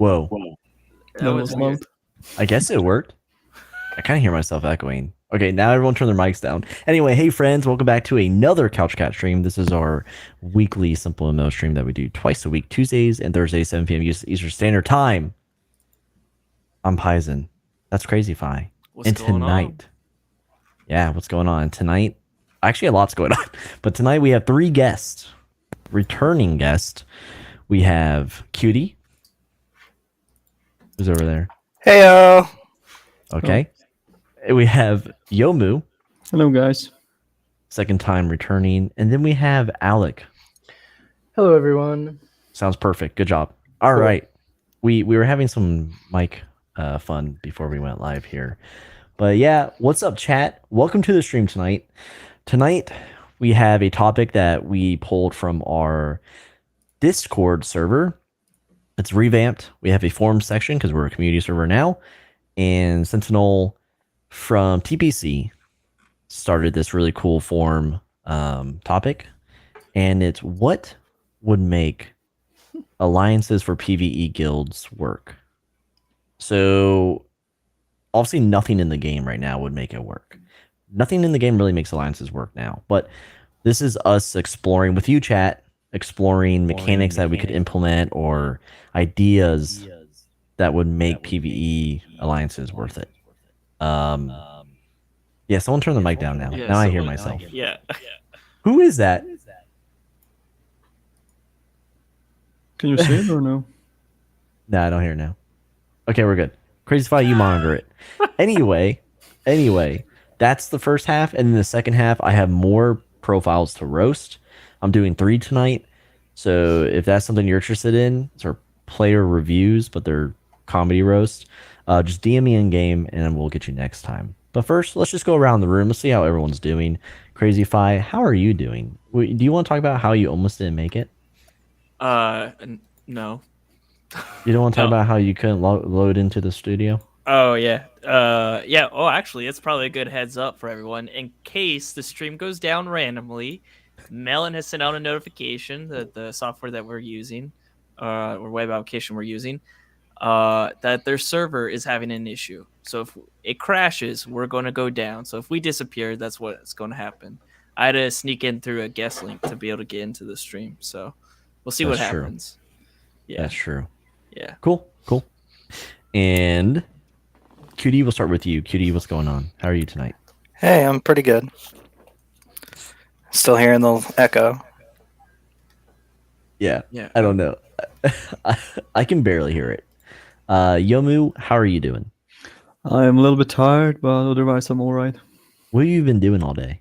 Whoa. That was weird. I guess it worked. I kind of hear myself echoing. Okay, now everyone turn their mics down. Anyway, hey friends, welcome back to another Couch Cat stream. This is our weekly SimpleMMO stream that we do twice a week, Tuesdays and Thursdays, 7 p.m. Eastern Standard Time. I'm Paizen. That's Crazy Fi. What's going on? Yeah, what's going on? Tonight, actually a lot's going on. But tonight we have 3 guests. Returning guests. We have Cutie. Who's over there? Heyo. Okay. We have Y0mu. Hello, guys. Second time returning. And then we have Owlic. Hello, everyone. Sounds perfect. Good job. All right. We were having some mic fun before we went live here. But yeah, what's up, chat? Welcome to the stream tonight. Tonight, we have a topic that we pulled from our Discord server. It's revamped. We have a forum section because we're a community server now. And Sentinel from TPC started this really cool forum topic. And it's what would make alliances for PVE guilds work. So obviously nothing in the game right now would make it work. Nothing in the game really makes alliances work now. But this is us exploring with you, chat, exploring mechanics that we could implement or ideas that would make PVE alliances worth it. Yeah, someone turn the mic down now. Yeah, now I hear myself. Yeah. Who is that? Can you see it or no? Nah, I don't hear it now. Okay, we're good. Crazy Fi, you monitor it. Anyway, that's the first half, and then the second half, I have more profiles to roast. I'm doing 3 tonight, so if that's something you're interested in, it's our player reviews, but they're comedy roast. Just DM me in game, and then we'll get you next time. But first, let's just go around the room. Let's see how everyone's doing. Crazy Fi, how are you doing? Do you want to talk about how you almost didn't make it? No. You don't want to talk about how you couldn't load into the studio? Oh, yeah. Yeah. Oh, actually, it's probably a good heads up for everyone. In case the stream goes down randomly, Melon has sent out a notification that the software that we're using, or web application we're using, that their server is having an issue. So if it crashes, we're going to go down. So if we disappear, that's what's going to happen. I had to sneak in through a guest link to be able to get into the stream. So we'll see what happens. Yeah, that's true. Yeah. Cool. And Cutie, we'll start with you. Cutie, what's going on? How are you tonight? Hey, I'm pretty good. Still hearing the echo. Yeah. I don't know. I can barely hear it. Y0mu, how are you doing? I'm a little bit tired, but otherwise I'm alright. What have you been doing all day?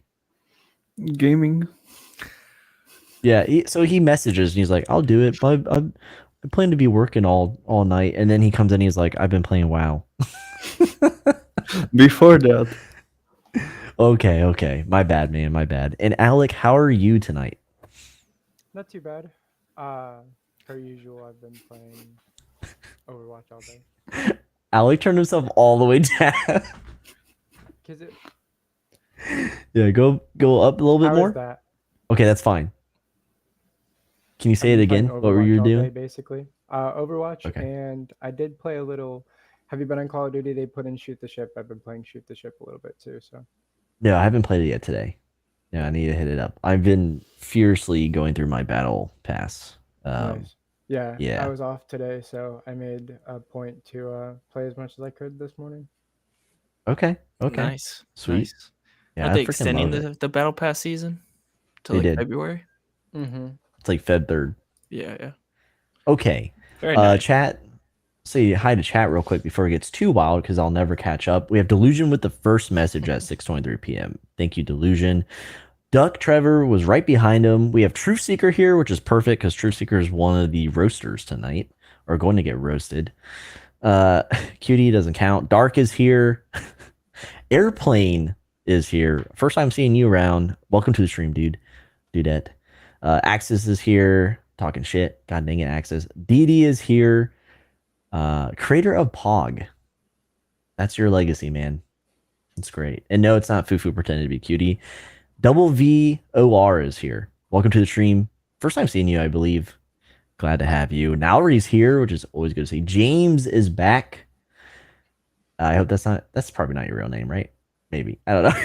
Gaming. Yeah, so he messages and he's like, I'll do it, but I plan to be working all night. And then he comes in and he's like, I've been playing WoW. Before that. Okay. My bad, man. My bad. And Alec, how are you tonight? Not too bad. Per usual, I've been playing Overwatch all day. Alec turned himself all the way down. Yeah, go up a little bit more. That? Okay, that's fine. Can you say it again? What were you doing? Basically, Overwatch, okay. And I did play a little. Have you been on Call of Duty? They put in Shoot the Ship. I've been playing Shoot the Ship a little bit too. So. No, I haven't played it yet today. Yeah, I need to hit it up. I've been fiercely going through my battle pass. Nice. Yeah. I was off today, so I made a point to play as much as I could this morning. Okay. Nice. Sweet. Nice. Yeah, Are they extending the battle pass season to February? Mm-hmm. It's like Feb 3rd. Yeah. Okay. Very nice. Chat. Say hi to chat real quick before it gets too wild because I'll never catch up. We have Delusion with the first message at 6:23 p.m. Thank you, Delusion. Duck Trevor was right behind him. We have Truth Seeker here, which is perfect because Truth Seeker is one of the roasters tonight, or going to get roasted. Cutie doesn't count. Dark is here. Airplane is here. First time seeing you around. Welcome to the stream, dudette. Axis is here, talking shit. God dang it, Axis. DD is here. Creator of Pog. That's your legacy, man. It's great. And no, it's not Fufu pretending to be Cutie. Double VOR is here. Welcome to the stream. First time seeing you, I believe. Glad to have you. Nowry's here, which is always good to see. James is back. I hope that's probably not your real name, right? Maybe. I don't know.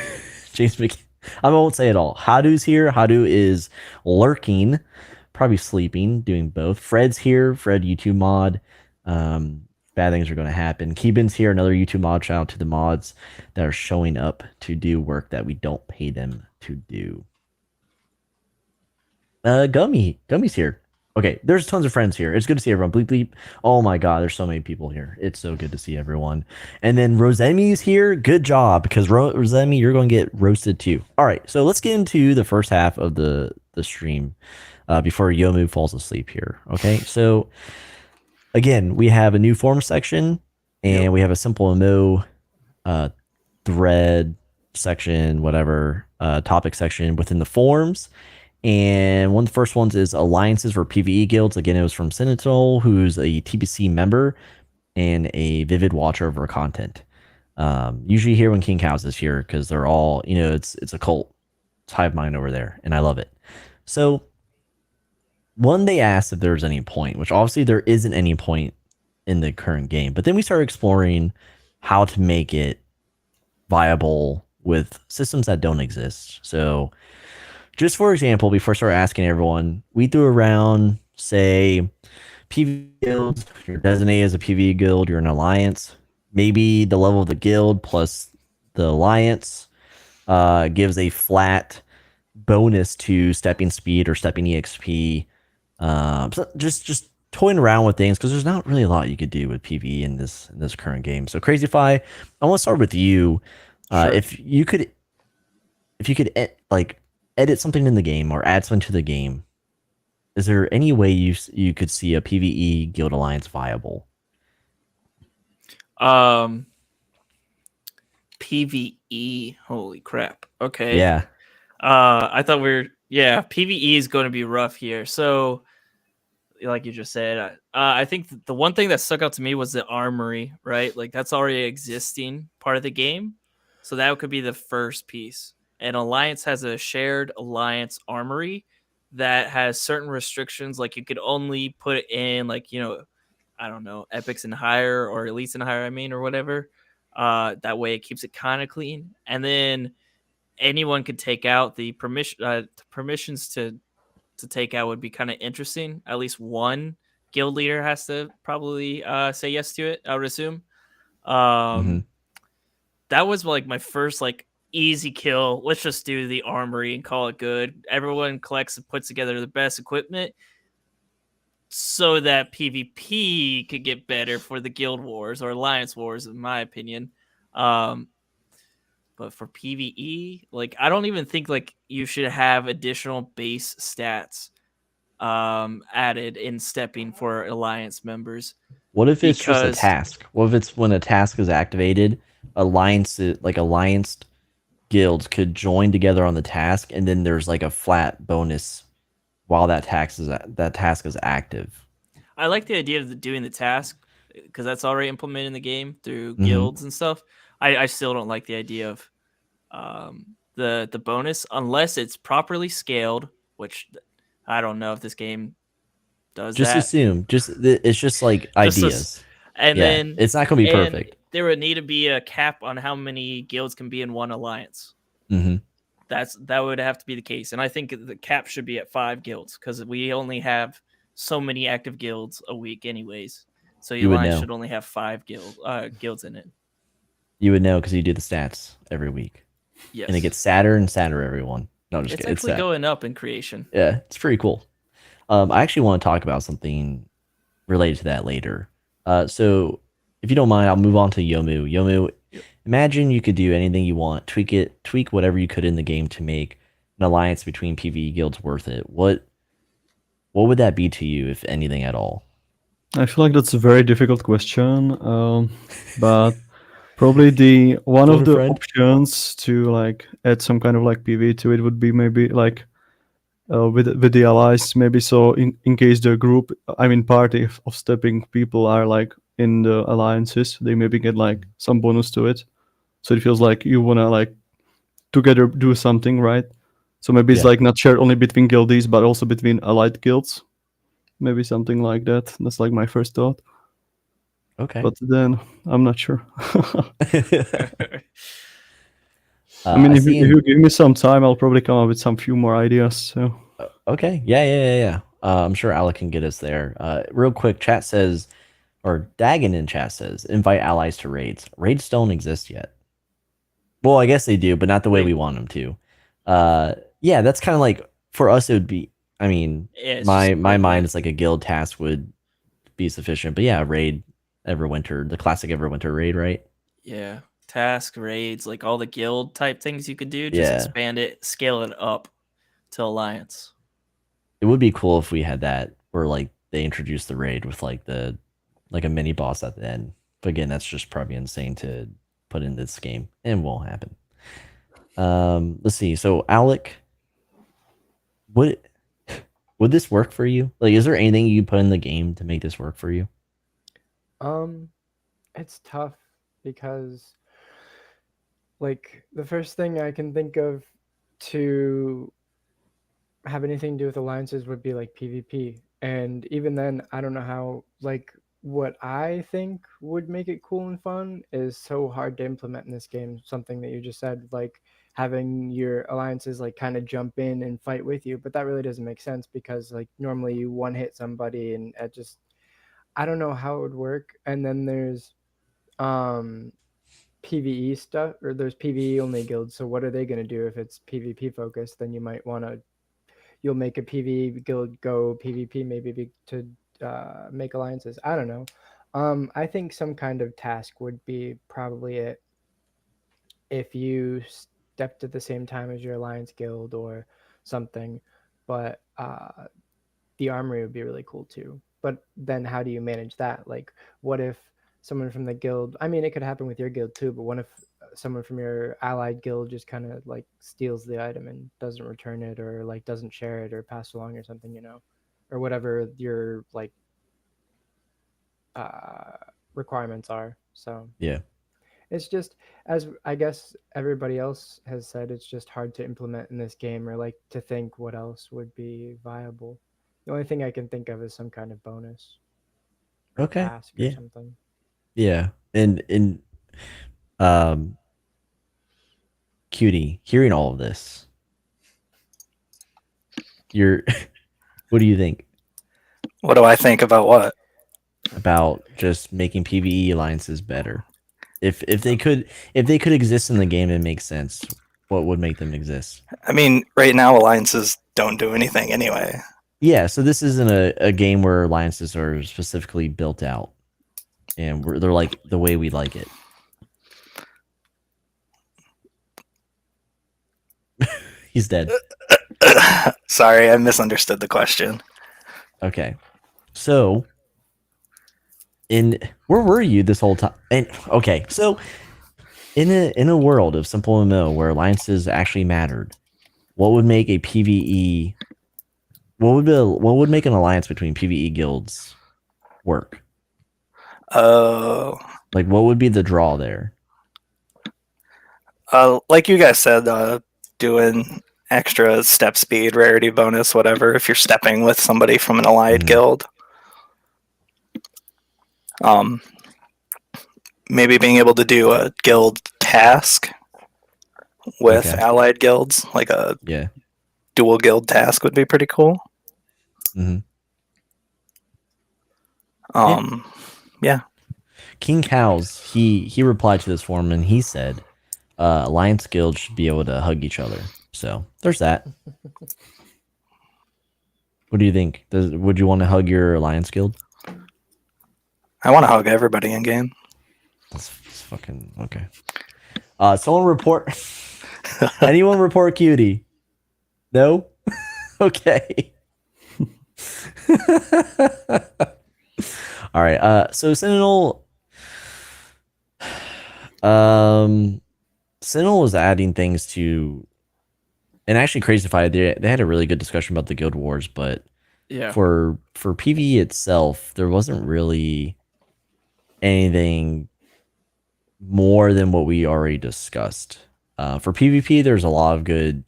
James Mc. I won't say it all. Hadu's here. Hadu is lurking, probably sleeping, doing both. Fred's here. Fred, YouTube mod. Bad things are going to happen. Keeban's here. Another YouTube mod. Shout out to the mods that are showing up to do work that we don't pay them to do. Gummy's here. Okay, there's tons of friends here. It's good to see everyone. Bleep bleep. Oh my god, there's so many people here. It's so good to see everyone. And then Rosemi's here. Good job, because Rosemi, you're going to get roasted too. All right, so let's get into the first half of the stream before Y0mu falls asleep here. Okay, so again, we have a new form section, and we have a SimpleMMO thread section, whatever, topic section within the forums. And one of the first ones is alliances for PVE guilds. Again, it was from Sentinel, who's a TPC member and a vivid watcher of our content. Usually here when King Cows is here, because they're all, it's a cult. It's hive mind over there, and I love it. So one, they asked if there was any point, which obviously there isn't any point in the current game. But then we started exploring how to make it viable with systems that don't exist. So just for example, before I start asking everyone, we threw around, say, PvE guilds. You're designated as a PvE guild. You're an alliance. Maybe the level of the guild plus the alliance gives a flat bonus to stepping speed or stepping EXP. So just toying around with things, because there's not really a lot you could do with PvE in this current game. So Crazyfy, I want to start with you. Sure. If you could edit something in the game or add something to the game, is there any way you could see a PvE guild alliance viable? PvE, holy crap. Okay. Yeah. I thought PvE is going to be rough here. So like you just said, I think the one thing that stuck out to me was the armory, right? Like that's already existing part of the game. So that could be the first piece. And Alliance has a shared Alliance armory that has certain restrictions. Like you could only put it in I don't know, epics and higher or elites and higher, or whatever. That way it keeps it kind of clean. And then anyone could take out the permissions to take out would be kind of interesting. At least one guild leader has to probably say yes to it, I would assume. That was like my first easy kill. Let's just do the armory and call it good. Everyone collects and puts together the best equipment so that PvP could get better for the guild wars or alliance wars, in my opinion. But for PvE, I don't even think you should have additional base stats added in stepping for alliance members. What if it's just a task? What if it's when a task is activated, alliance guilds could join together on the task, and then there's a flat bonus while that task is active? I like the idea of doing the task because that's already implemented in the game through guilds and stuff. I still don't like the idea of the bonus unless it's properly scaled, which I don't know if this game does. Just assume. It's just ideas. Then it's not going to be perfect. There would need to be a cap on how many guilds can be in one alliance. That would have to be the case, and I think the cap should be at 5 guilds because we only have so many active guilds a week, anyways. So your alliance should only have 5 guilds in it. You would know because you do the stats every week. Yes, and it gets sadder and sadder. Everyone, no, just kidding. It's actually going up in creation. Yeah, it's pretty cool. I actually want to talk about something related to that later. So if you don't mind, I'll move on to Y0mu. Y0mu, imagine you could do anything you want, tweak whatever you could in the game to make an alliance between PvE guilds worth it. What would that be to you, if anything at all? I feel like that's a very difficult question, but probably one of the options to add some kind of PvE to it would be maybe with the allies, maybe, so in case the group, party of stepping people are in the alliances, they maybe get some bonus to it, so it feels like you wanna together do something, right? So maybe it's not shared only between guildies but also between allied guilds. maybe something like that. That's like my first thought. Okay. But then I'm not sure. Uh, I mean, I if see you give me some time, I'll probably come up with some few more ideas. So Okay. Yeah. I'm sure Alec can get us there. Real quick, chat says, or Dagon in chat says, invite allies to raids. Raids don't exist yet. Well, I guess they do, but not the way we want them to. Yeah, that's kind of like for us. It would be. I mean, Yeah, it's my just mind equipment. is like a guild task would be sufficient. But yeah, raid Everwinter, the classic Everwinter raid, right? Yeah, task raids, like all the guild type things you could do. Just Yeah. expand it, scale it up to alliance. It would be cool if we had that, where like they introduced the raid with like a mini boss at the end. But again, that's just probably insane to put in this game, and won't happen. Let's see. So Alec, would this work for you? Like, is there anything you put in the game to make this work for you? It's tough because, like, the first thing I can think of to have anything to do with alliances would be like PvP. And even then, I don't know how, like, what I think would make it cool and fun is so hard to implement in this game. Something that you just said, like having your alliances like kind of jump in and fight with you, but that really doesn't make sense because like normally you one hit somebody and it just, I don't know how it would work. And then there's um PvE stuff, or there's PvE only guilds. So what are they going to do if it's PvP focused? Then you might want to, you'll make a PvE guild go PvP maybe to make alliances. I don't know. I think some kind of task would be probably it. If you stepped at the same time as your alliance guild or something, but the armory would be really cool too. But then how do you manage that? Like, what if someone from the guild, I mean, it could happen with your guild too, but what if someone from your allied guild just kind of like steals the item and doesn't return it, or like doesn't share it or pass along or something, you know, or whatever your like requirements are. So Yeah. it's just, as I guess everybody else has said, it's just hard to implement in this game, or like to think what else would be viable. The only thing I can think of is some kind of bonus or Okay. task or Yeah. something. Yeah. And um, Cutie, hearing all of this, you're what do you think What do I think about what? about just making PvE alliances better? If they could exist in the game and make sense, what would make them exist? I mean, right now alliances don't do anything anyway. Yeah, so this isn't a game where alliances are specifically built out, and they're like the way we like it. He's dead. Sorry, I misunderstood the question. Okay, so where were you this whole time? And okay, so in a world of SimpleMMO where alliances actually mattered, what would make a PVE? What would make an alliance between PVE guilds work? Oh, Like, what would be the draw there? like you guys said, doing extra step speed, rarity bonus, whatever, if you're stepping with somebody from an allied guild. Maybe being able to do a guild task with allied guilds, like a dual guild task would be pretty cool. Yeah. King Cows, he replied to this forum and he said alliance guilds should be able to hug each other. So there's that. What do you think? Would you want to hug your alliance guild? I want to hug everybody in game. That's fucking okay. Someone report. Anyone report Cutie? No. Okay. All right. So Sentinel. Sentinel was adding things to, and actually Crazyfied, they had a really good discussion about the guild wars, but yeah, for PvE itself, there wasn't really anything more than what we already discussed. For PvP, there's a lot of good.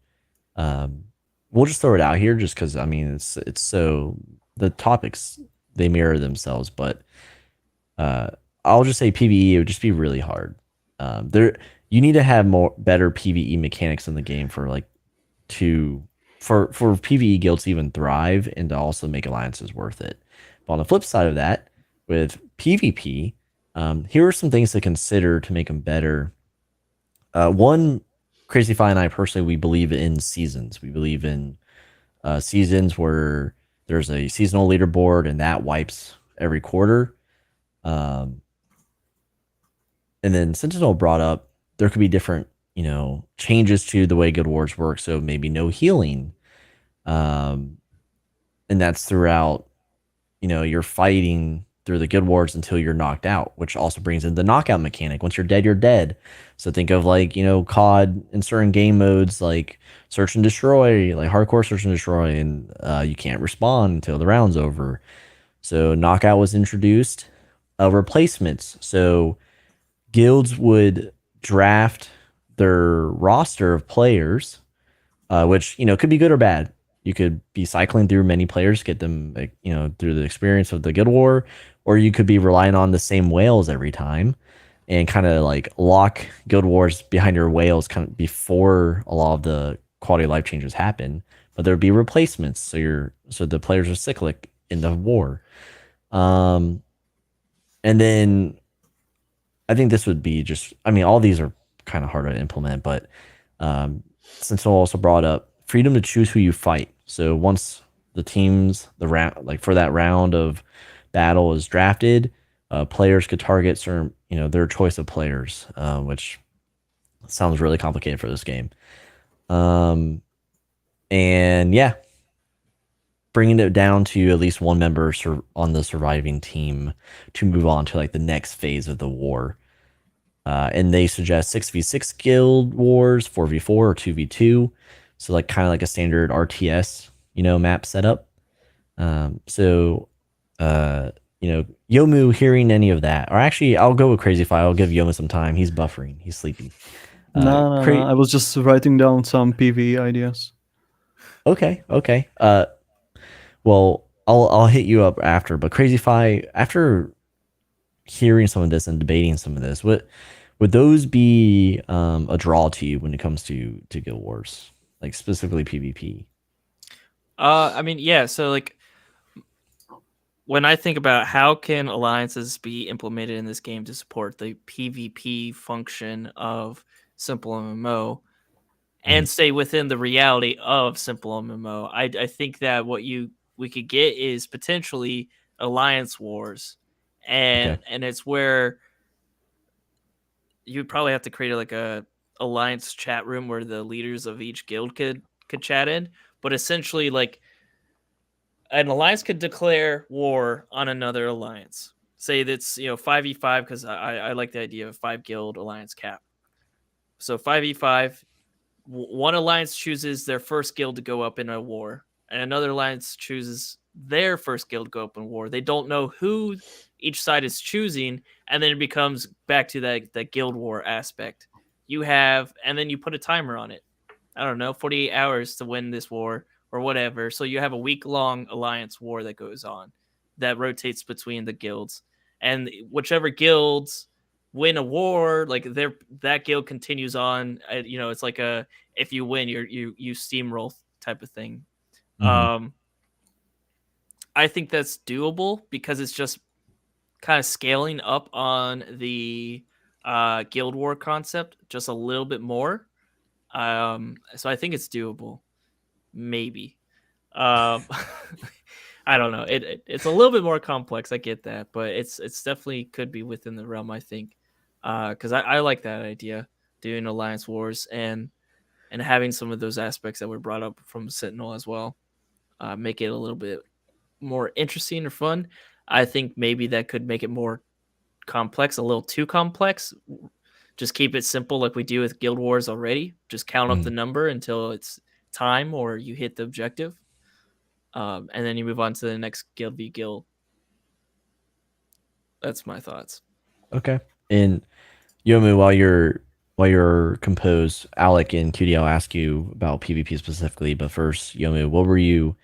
We'll just throw it out here, just because I mean it's so the topics, they mirror themselves, but I'll just say PvE, it would just be really hard. You need to have better PvE mechanics in the game for PvE guilds to even thrive and to also make alliances worth it. But on the flip side of that, with PvP, here are some things to consider to make them better. One, Crazyfy and I personally, we believe in seasons. We believe in seasons where there's a seasonal leaderboard and that wipes every quarter. And then Sentinel brought up there could be different, changes to the way Guild Wars work. So maybe no healing. And that's throughout, you're fighting through the Guild Wars until you're knocked out, which also brings in the knockout mechanic. Once you're dead, you're dead. So think of COD in certain game modes like search and destroy, like hardcore search and destroy, and you can't respawn until the round's over. So knockout was introduced. Replacements. So guilds would draft their roster of players, which could be good or bad. You could be cycling through many players, get them through the experience of the Guild War, or you could be relying on the same whales every time and kind of lock Guild Wars behind your whales kind of before a lot of the quality of life changes happen. But there would be replacements, so the players are cyclic in the war. And then I think this would be all these are kind of hard to implement, but Sentinel also brought up freedom to choose who you fight. So once the round, for that round of battle is drafted, players could target certain, their choice of players, which sounds really complicated for this game. And yeah, bringing it down to at least one member on the surviving team to move on to the next phase of the war. And they suggest 6v6 guild wars, 4v4 or 2v2. So kind of like a standard RTS, map setup. YOmu hearing any of that, or actually I'll go with Crazyfy. I'll give YOmu some time. He's buffering. He's sleepy. No. I was just writing down some PvE ideas. Okay. Well, I'll hit you up after. But Crazyfy, after hearing some of this and debating some of this, would those be a draw to you when it comes to Guild Wars, specifically PvP? Yeah. So when I think about how can alliances be implemented in this game to support the PvP function of SimpleMMO and stay within the reality of SimpleMMO, I think that what we could get is potentially alliance wars, and it's where you'd probably have to create a alliance chat room where the leaders of each guild could chat in, but essentially an alliance could declare war on another alliance. Say that's 5v5, because I like the idea of 5 guild alliance cap. So 5v5, one alliance chooses their first guild to go up in a war, and another alliance chooses their first guild to go up in war. They don't know who each side is choosing, and then it becomes back to that guild war aspect. And then you put a timer on it. I don't know, 48 hours to win this war or whatever. So you have a week-long alliance war that goes on that rotates between the guilds. And whichever guilds win a war, that guild continues on. It's if you win, you steamroll type of thing. Mm-hmm. I think that's doable because it's just kind of scaling up on the guild war concept just a little bit more. So I think it's doable. Maybe. I don't know. It's a little bit more complex. I get that, but it's definitely could be within the realm, I think. Because I like that idea, doing alliance wars and having some of those aspects that were brought up from Sentinel as well. Make it a little bit more interesting or fun. I think maybe that could make it more complex, a little too complex. Just keep it simple like we do with Guild Wars already. Just count up the number until it's time or you hit the objective. And then you move on to the next guild v guild. That's my thoughts. Okay. And YOmu, while you're composed, Owlic and QD, I'll ask you about PvP specifically, but first, YOmu, what were you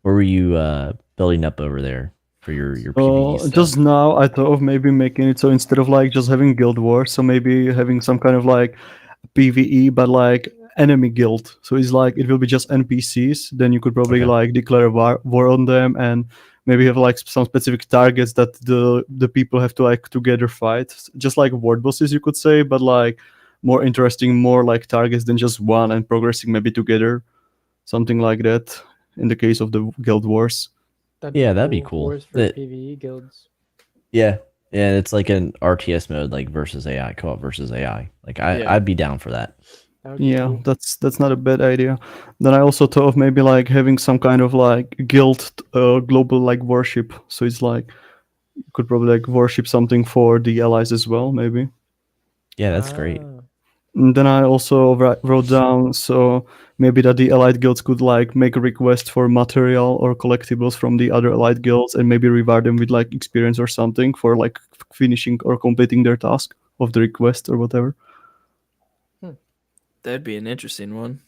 What were you building up over there for your PvE stuff? Just now I thought of maybe making it so instead of like just having guild wars, so maybe having some kind of like PvE, but like enemy guild. So it's like it will be just NPCs. Then you could probably like declare war on them, and maybe have like some specific targets that the people have to like together fight, just like ward bosses, you could say, but like more interesting, more like targets than just one, and progressing maybe together, something like that. In the case of the guild wars. That'd be cool. Wars for PvE guilds. Yeah, it's like an RTS mode, like versus AI, co-op versus AI. Like I'd be down for that. Yeah, Cool. that's not a bad idea. Then I also thought of maybe like having some kind of like guild global like worship. So it's like you could probably like worship something for the allies as well, maybe. Yeah, that's great. And then I also wrote down so maybe that the allied guilds could like make a request for material or collectibles from the other allied guilds, and maybe reward them with like experience or something for like finishing or completing their task of the request or whatever. That'd be an interesting one.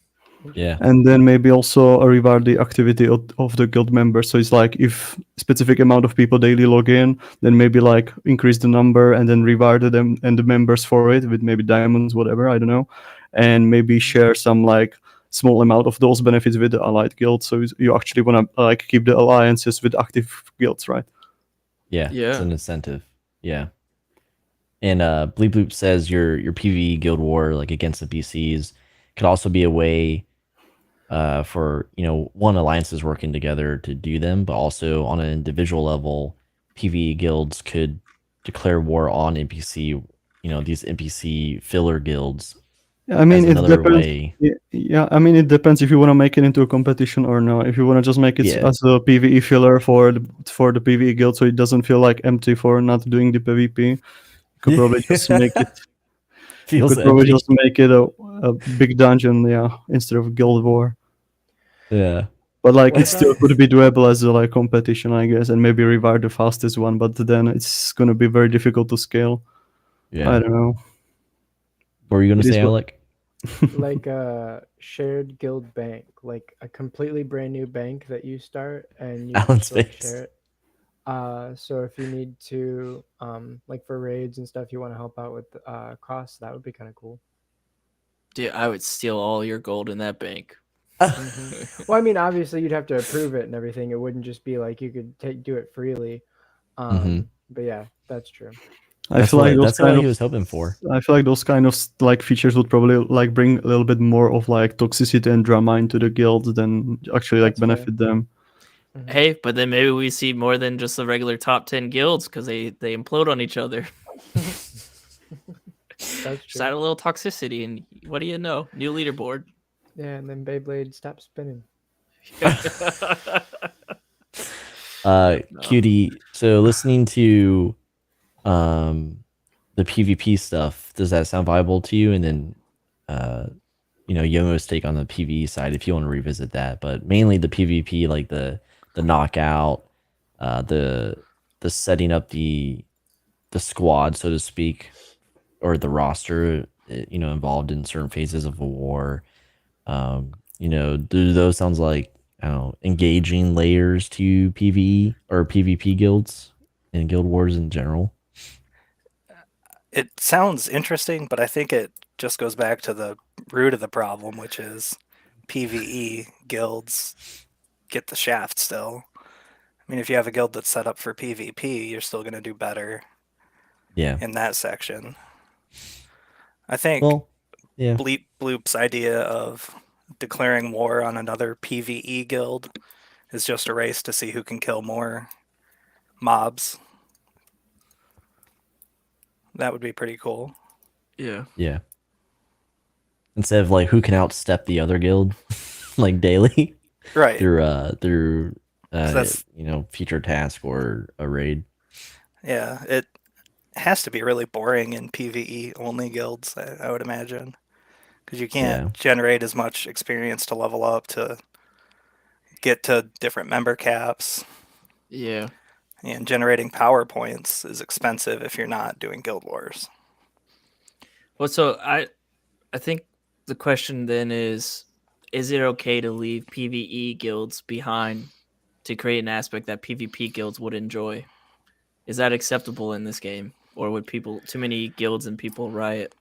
Yeah. And then maybe also reward the activity of the guild members. So it's like if specific amount of people daily log in, then maybe like increase the number and then reward them and the members for it with maybe diamonds, whatever, I don't know. And maybe share some like small amount of those benefits with the allied guild. So you actually want to like keep the alliances with active guilds, right? Yeah. It's an incentive. Yeah. And Bleep Bloop says your PvE guild war like against the PCs could also be a way for one, alliances working together to do them, but also on an individual level, PvE guilds could declare war on NPC. These NPC filler guilds. I mean, it depends. Yeah, I mean, it depends if you want to make it into a competition or not. If you want to just make it as a PvE filler for the PvE guild, so it doesn't feel like empty for not doing the PvP, you could probably just make it. You could probably just make it a big dungeon, instead of a guild war. Yeah. But like it still could be doable as a like competition, I guess, and maybe reward the fastest one. But then it's gonna be very difficult to scale. Yeah. I don't know. What were you gonna say, Owlic? Like a shared guild bank, like a completely brand new bank that you start and you just like share it. So if you need to, like for raids and stuff, you want to help out with costs, that would be kind of cool. Dude, I would steal all your gold in that bank. Well, I mean, obviously you'd have to approve it and everything. It wouldn't just be like you could do it freely. But yeah, that's true. I feel like that's what he was hoping for. I feel like those kind of like features would probably like bring a little bit more of like toxicity and drama into the guilds than actually like benefit them. Hey, but then maybe we see more than just the regular top 10 guilds because they implode on each other. That's just add a little toxicity, and what do you know? New leaderboard. Yeah, and then Beyblade stops spinning. Cutie. So listening to the PvP stuff, does that sound viable to you? And then YOMu's take on the PvE side, if you want to revisit that, but mainly the PvP, like the knockout, the setting up the squad, so to speak, or the roster, involved in certain phases of a war. Do those sounds like, I don't know, engaging layers to PvE or PvP guilds and guild wars in general? It sounds interesting, but I think it just goes back to the root of the problem, which is PvE guilds get the shaft still. I mean, if you have a guild that's set up for PvP, you're still going to do better in that section. I think Bleep Bloop's idea of declaring war on another PvE guild is just a race to see who can kill more mobs. That would be pretty cool. Yeah. Yeah. Instead of like who can outstep the other guild, like daily, right? Through feature task or a raid. Yeah, it has to be really boring in PvE only guilds, I would imagine, because you can't generate as much experience to level up to get to different member caps. Yeah. And generating power points is expensive if you're not doing guild wars. Well, so I think the question then is it okay to leave PvE guilds behind to create an aspect that PvP guilds would enjoy. Is that acceptable in this game, or would too many guilds and people riot?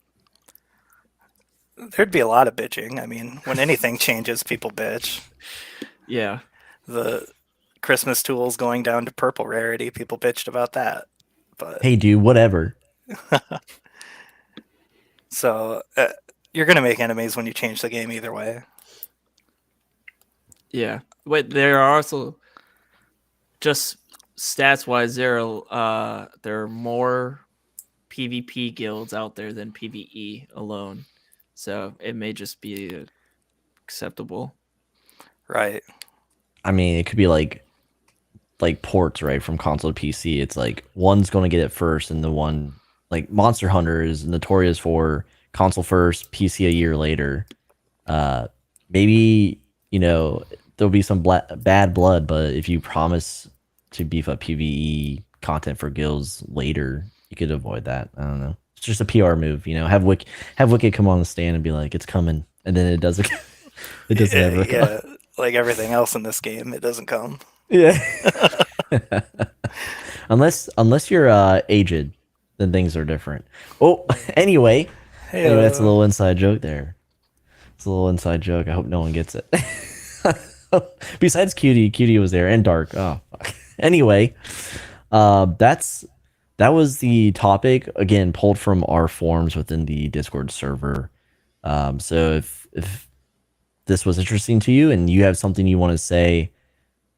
There'd be a lot of bitching. I mean, when anything changes, people bitch. Yeah. The Christmas tools going down to purple rarity, people bitched about that. But Hey, dude, whatever. so you're gonna make enemies when you change the game either way. Yeah, but there are also just stats-wise, there are more PvP guilds out there than PvE alone, so it may just be acceptable. Right. I mean, it could be like ports, right, from console to PC. It's like one's going to get it first, and the one like Monster Hunter is notorious for console first, PC a year later. Maybe there'll be some bad blood, but if you promise to beef up PvE content for guilds later, you could avoid that. I don't know. It's just a PR move, have Wicked come on the stand and be like, it's coming, and then it doesn't. It doesn't ever come. Yeah, like everything else in this game, it doesn't come. Yeah. unless you're aged, then things are different. Oh, anyway, that's a little inside joke there. It's a little inside joke. I hope no one gets it. Besides Cutie was there, and Dark. Oh, fuck. Anyway, that was the topic, again, pulled from our forums within the Discord server. So if this was interesting to you and you have something you want to say,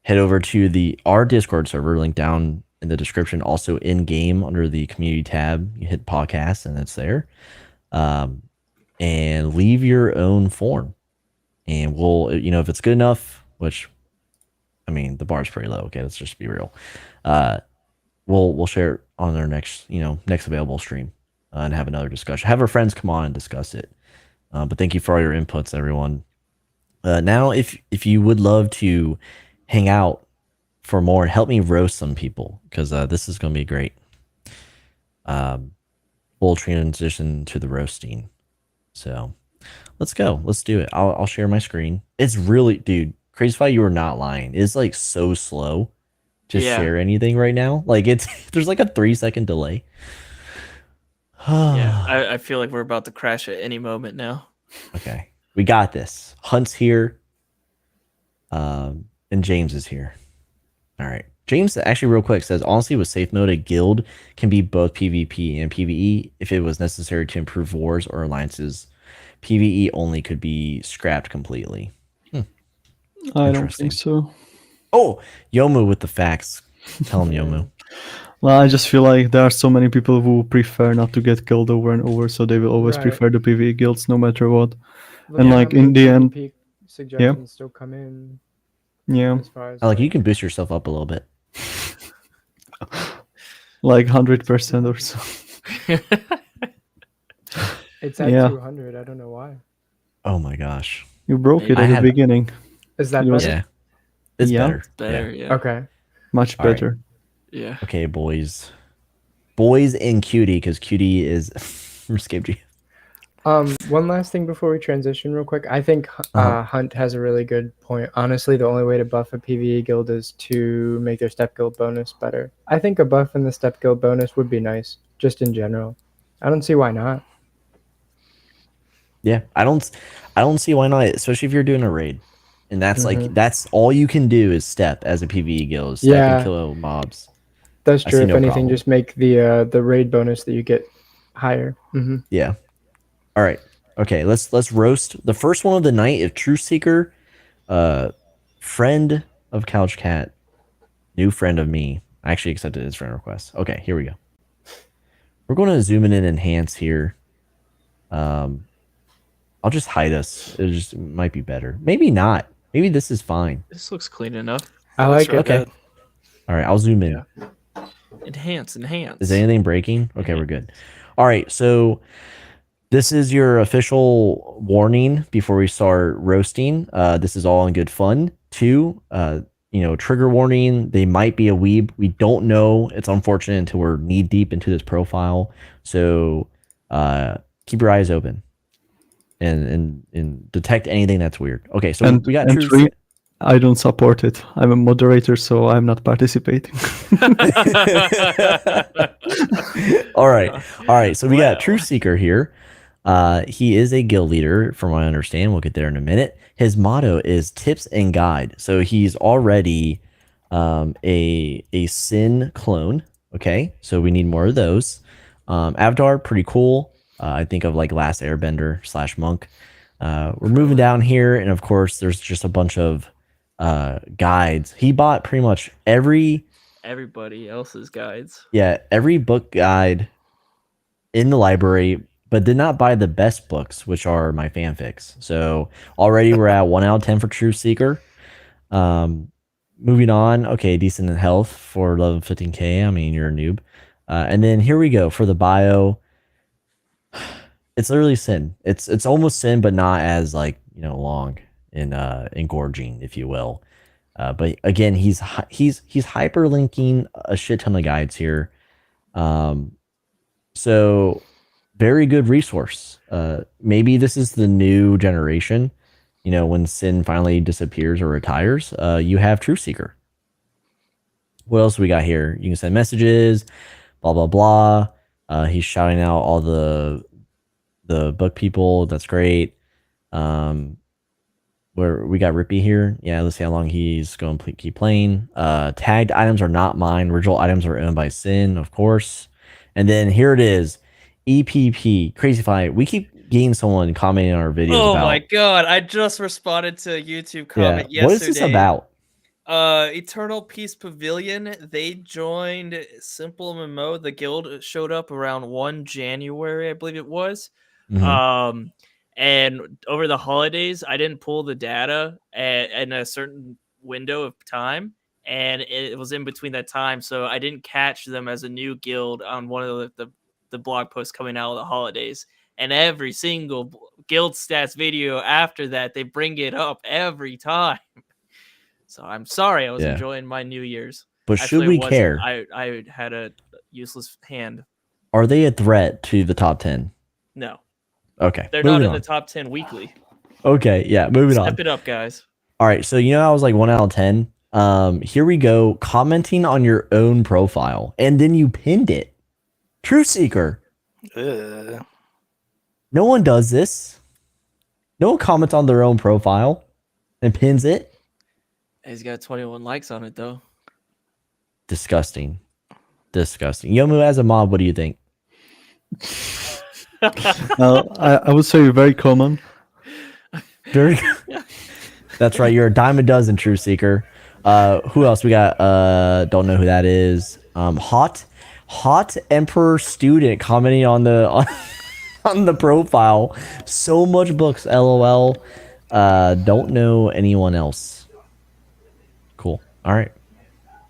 head over to our Discord server, link down in the description, also in game under the community tab. You hit podcast and it's there. And leave your own form, and we'll, if it's good enough, which, I mean, the bar's pretty low. Okay, let's just be real. We'll share it on our next available stream, and have another discussion. Have our friends come on and discuss it. But thank you for all your inputs, everyone. Now, if you would love to hang out for more and help me roast some people, because this is going to be great. We'll transition to the roasting. So let's go. Let's do it. I'll share my screen. It's really, dude, Crazyfy, you are not lying. It's like so slow to share anything right now. Like there's like a 3-second delay. Yeah, I feel like we're about to crash at any moment now. Okay, we got this. Hunt's here. And James is here. All right. James actually real quick says, honestly, with safe mode, a guild can be both PvP and PvE if it was necessary to improve wars or alliances. PvE only could be scrapped completely. I don't think so. Oh, Y0mu with the facts. Tell him, Y0mu. Well, I just feel like there are so many people who prefer not to get killed over and over, so they will always prefer the PvE guilds no matter what. Look and at like how in many the end, PvP suggestions still come in. Yeah, As far as Like you can boost yourself up a little bit. like 100% or so. It's at 200. I don't know why. Oh my gosh. You broke it at the beginning. Is that It was- better? Yeah. It's Yeah. better. Better, yeah. Okay. Much All right. better. Yeah. Okay, boys. Boys and Cutie, because Cutie is escaped you. One last thing before we transition real quick. I think Hunt has a really good point. Honestly, the only way to buff a PvE guild is to make their step guild bonus better. I think a buff in the step guild bonus would be nice, just in general. I don't see why not. Yeah, I don't see why not, especially if you're doing a raid. And that's like that's all you can do is step as a PvE guild. Step and kill mobs. That's true. see If no anything, problem. just make the raid bonus that you get higher. Yeah. All right. Okay, let's roast. The first one of the night is Truth Seeker, friend of Couch Cat, new friend of me. I actually accepted his friend request. Okay, here we go. We're going to zoom in and enhance here. I'll just hide us. It might be better. Maybe not. Maybe this is fine. This looks clean enough. I like it. Okay. All right, I'll zoom in. Enhance. Is anything breaking? Okay, we're good. All right, so this is your official warning before we start roasting. This is all in good fun. 2, trigger warning. They might be a weeb. We don't know. It's unfortunate until we're knee deep into this profile. So keep your eyes open and detect anything that's weird. Okay, so we got and Truth. I don't support it. I'm a moderator, so I'm not participating. All right. So we got Well. Truth Seeker here. He is a guild leader, from what I understand. We'll get there in a minute. His motto is tips and guide. So he's already a Sin clone. Okay, so we need more of those. Avatar, pretty cool. I think of like Last Airbender / Monk. We're moving down here, and of course, there's just a bunch of guides. He bought pretty much Everybody else's guides. every book guide in the library, but did not buy the best books, which are my fanfics. So already we're at 1 out of 10 for Truth Seeker. Moving on. Okay, decent in health for level 15k. I mean, you're a noob. And then here we go for the bio. It's literally Sin. It's almost Sin, but not as like long in engorging, if you will. But again, he's hyperlinking a shit ton of guides here. So very good resource. Maybe this is the new generation. When Sin finally disappears or retires, you have Truth Seeker. What else we got here? You can send messages, blah blah blah. He's shouting out all the book people. That's great. Where we got Rippy here. Yeah, let's see how long he's going to keep playing. Tagged items are not mine. Original items are owned by Sin, of course. And then here it is. EPP. Crazy Fight. We keep getting someone commenting on our videos Oh about. my god, I just responded to a YouTube comment yesterday. What is this about? Eternal Peace Pavilion. They joined SimpleMMO. The guild showed up around 1 January, I believe it was. Mhm. And over the holidays, I didn't pull the data in a certain window of time, and it was in between that time, so I didn't catch them as a new guild on one of the blog posts coming out of the holidays. And every single guild stats video after that, they bring it up every time. So I'm sorry, I was enjoying my New Year's. But should we care? I had a useless hand. Are they a threat to the top 10? No. Okay. They're not in the top 10 weekly. Okay, yeah, moving on. Step it up, guys. All right, so I was like 1 out of 10. Here we go. Commenting on your own profile, and then you pinned it. Truth Seeker. No one does this. No one comments on their own profile and pins it. He's got 21 likes on it, though. Disgusting. Y0mu, as a mob, what do you think? I would say very common. That's right. You're a dime a dozen, Truth Seeker. Who else we got? Don't know who that is. Hot Emperor Student commenting on the on the profile. So much books. LOL. Don't know anyone else. Cool. All right.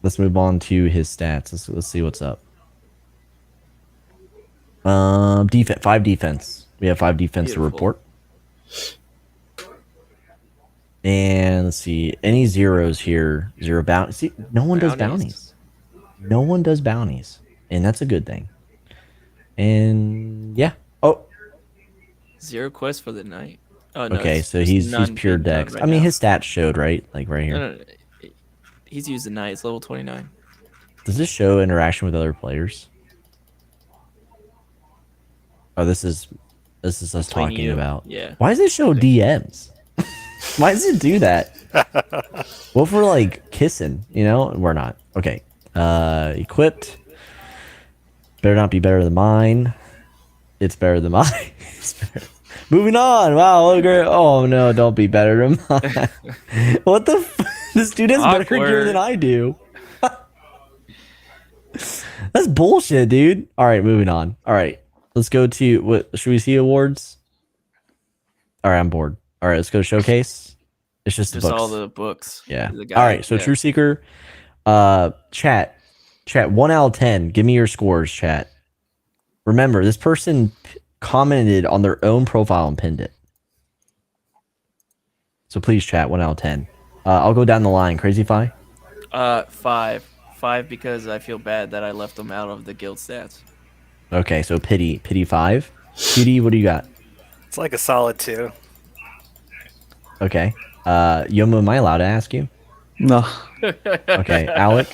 Let's move on to his stats. Let's see what's up. Defense. 5 defense. We have 5 defense to report. And let's see. Any zeros here? 0 bounty. See, no one does bounties. No one does bounties. And that's a good thing. And yeah. Oh. 0 quests for the night. Oh, no, okay, so he's pure dex. Right, I mean, his stats showed, right? Like right here. No. He's used the night. It's level 29. Does this show interaction with other players? Oh, this is us talking about. Yeah. Why does it show DMs? Why does it do that? What if we're like kissing? We're not. Okay. Equipped. Better not be better than mine. It's better than mine. Moving on. Wow. What a great. Oh no! Don't be better than mine. What the? This dude has better gear than I do. That's bullshit, dude. All right, moving on. All right, let's go to what? Should we see awards? All right, I'm bored. All right, let's go to showcase. It's just the books. All the books. Yeah. All right, so Truth Seeker, chat 1 out of 10. Give me your scores, chat. Remember, this person commented on their own profile and pinned it. So please, chat 1 out of 10. I'll go down the line. Crazy Fi? 5. 5 because I feel bad that I left them out of the guild stats. Okay, so pity 5. Cutie, what do you got? It's like a solid 2. Okay. Yomu, am I allowed to ask you? No. Okay, Alec.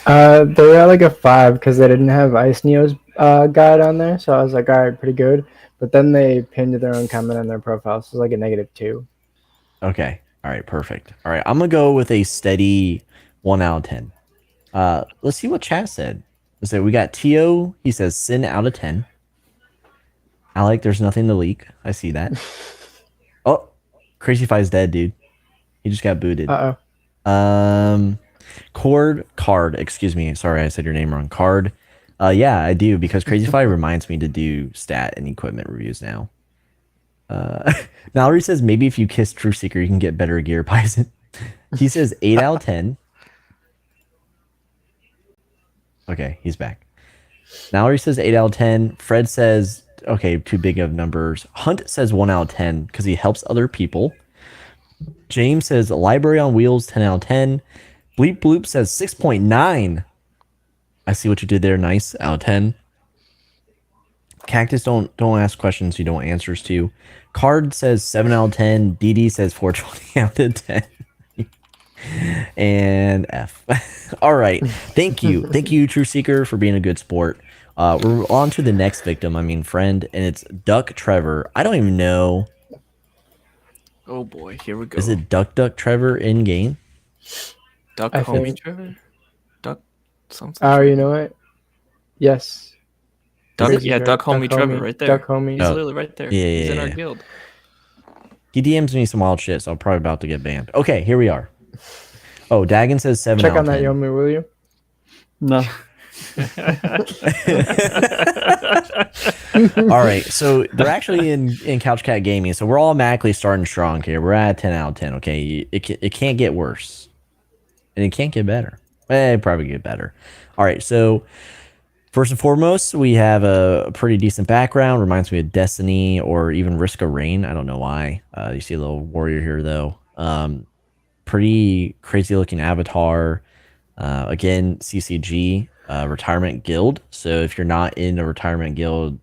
They were at like a 5 because they didn't have Ice Neo's guide on there, so I was like, all right, pretty good. But then they pinned their own comment on their profile, so it's like a -2. Okay. All right, perfect. All right, I'm gonna go with a steady 1 out of 10. Let's see what chat said. So we got Tio. He says sin out of 10. Alec, there's nothing to leak. I see that. Oh, Crazy Fi's dead, dude. He just got booted. Card, excuse me. Sorry, I said your name wrong. Card. Yeah, I do because Crazy Fi reminds me to do stat and equipment reviews now. Mallory says maybe if you kiss True Seeker, you can get better gear. Bison. He says 8 out of 10. Okay, he's back. Mallory says 8 out of 10. Fred says, okay, too big of numbers. Hunt says 1 out of 10 because he helps other people. James says library on wheels, 10 out of 10. Bleep Bloop says 6.9. I see what you did there. Nice. Out of 10. Cactus, don't ask questions you don't want answers to. Card says 7 out of 10. DD says 420 out of 10. And F. All right. Thank you. Thank you, True Seeker, for being a good sport. We're on to the next victim, friend, and it's Duck Trevor. I don't even know. Oh boy, here we go. Is it Duck Trevor in game? Duck I Homie think- Trevor? Duck something? Oh, you know what? Yes. Duck, Crazy yeah, Trevor. Duck Homie Trevor right there. Duck Homie. He's Oh. literally right there. Yeah, He's yeah, in our yeah. guild. He DMs me some wild shit, so I'm probably about to get banned. Okay, here we are. Oh, Dagon says 7 Check out on of that 10. Yomu, will you? No. All right, so they're actually in Couch Cat Gaming, so we're automatically starting strong here. We're at 10 out of 10. Okay, it can't get worse, and it can't get better. It probably get better. All right, so first and foremost, we have a pretty decent background. Reminds me of Destiny or even Risk of Rain. I don't know why. You see a little warrior here though. Pretty crazy looking avatar. Again, CCG, retirement guild. So if you're not in a retirement guild,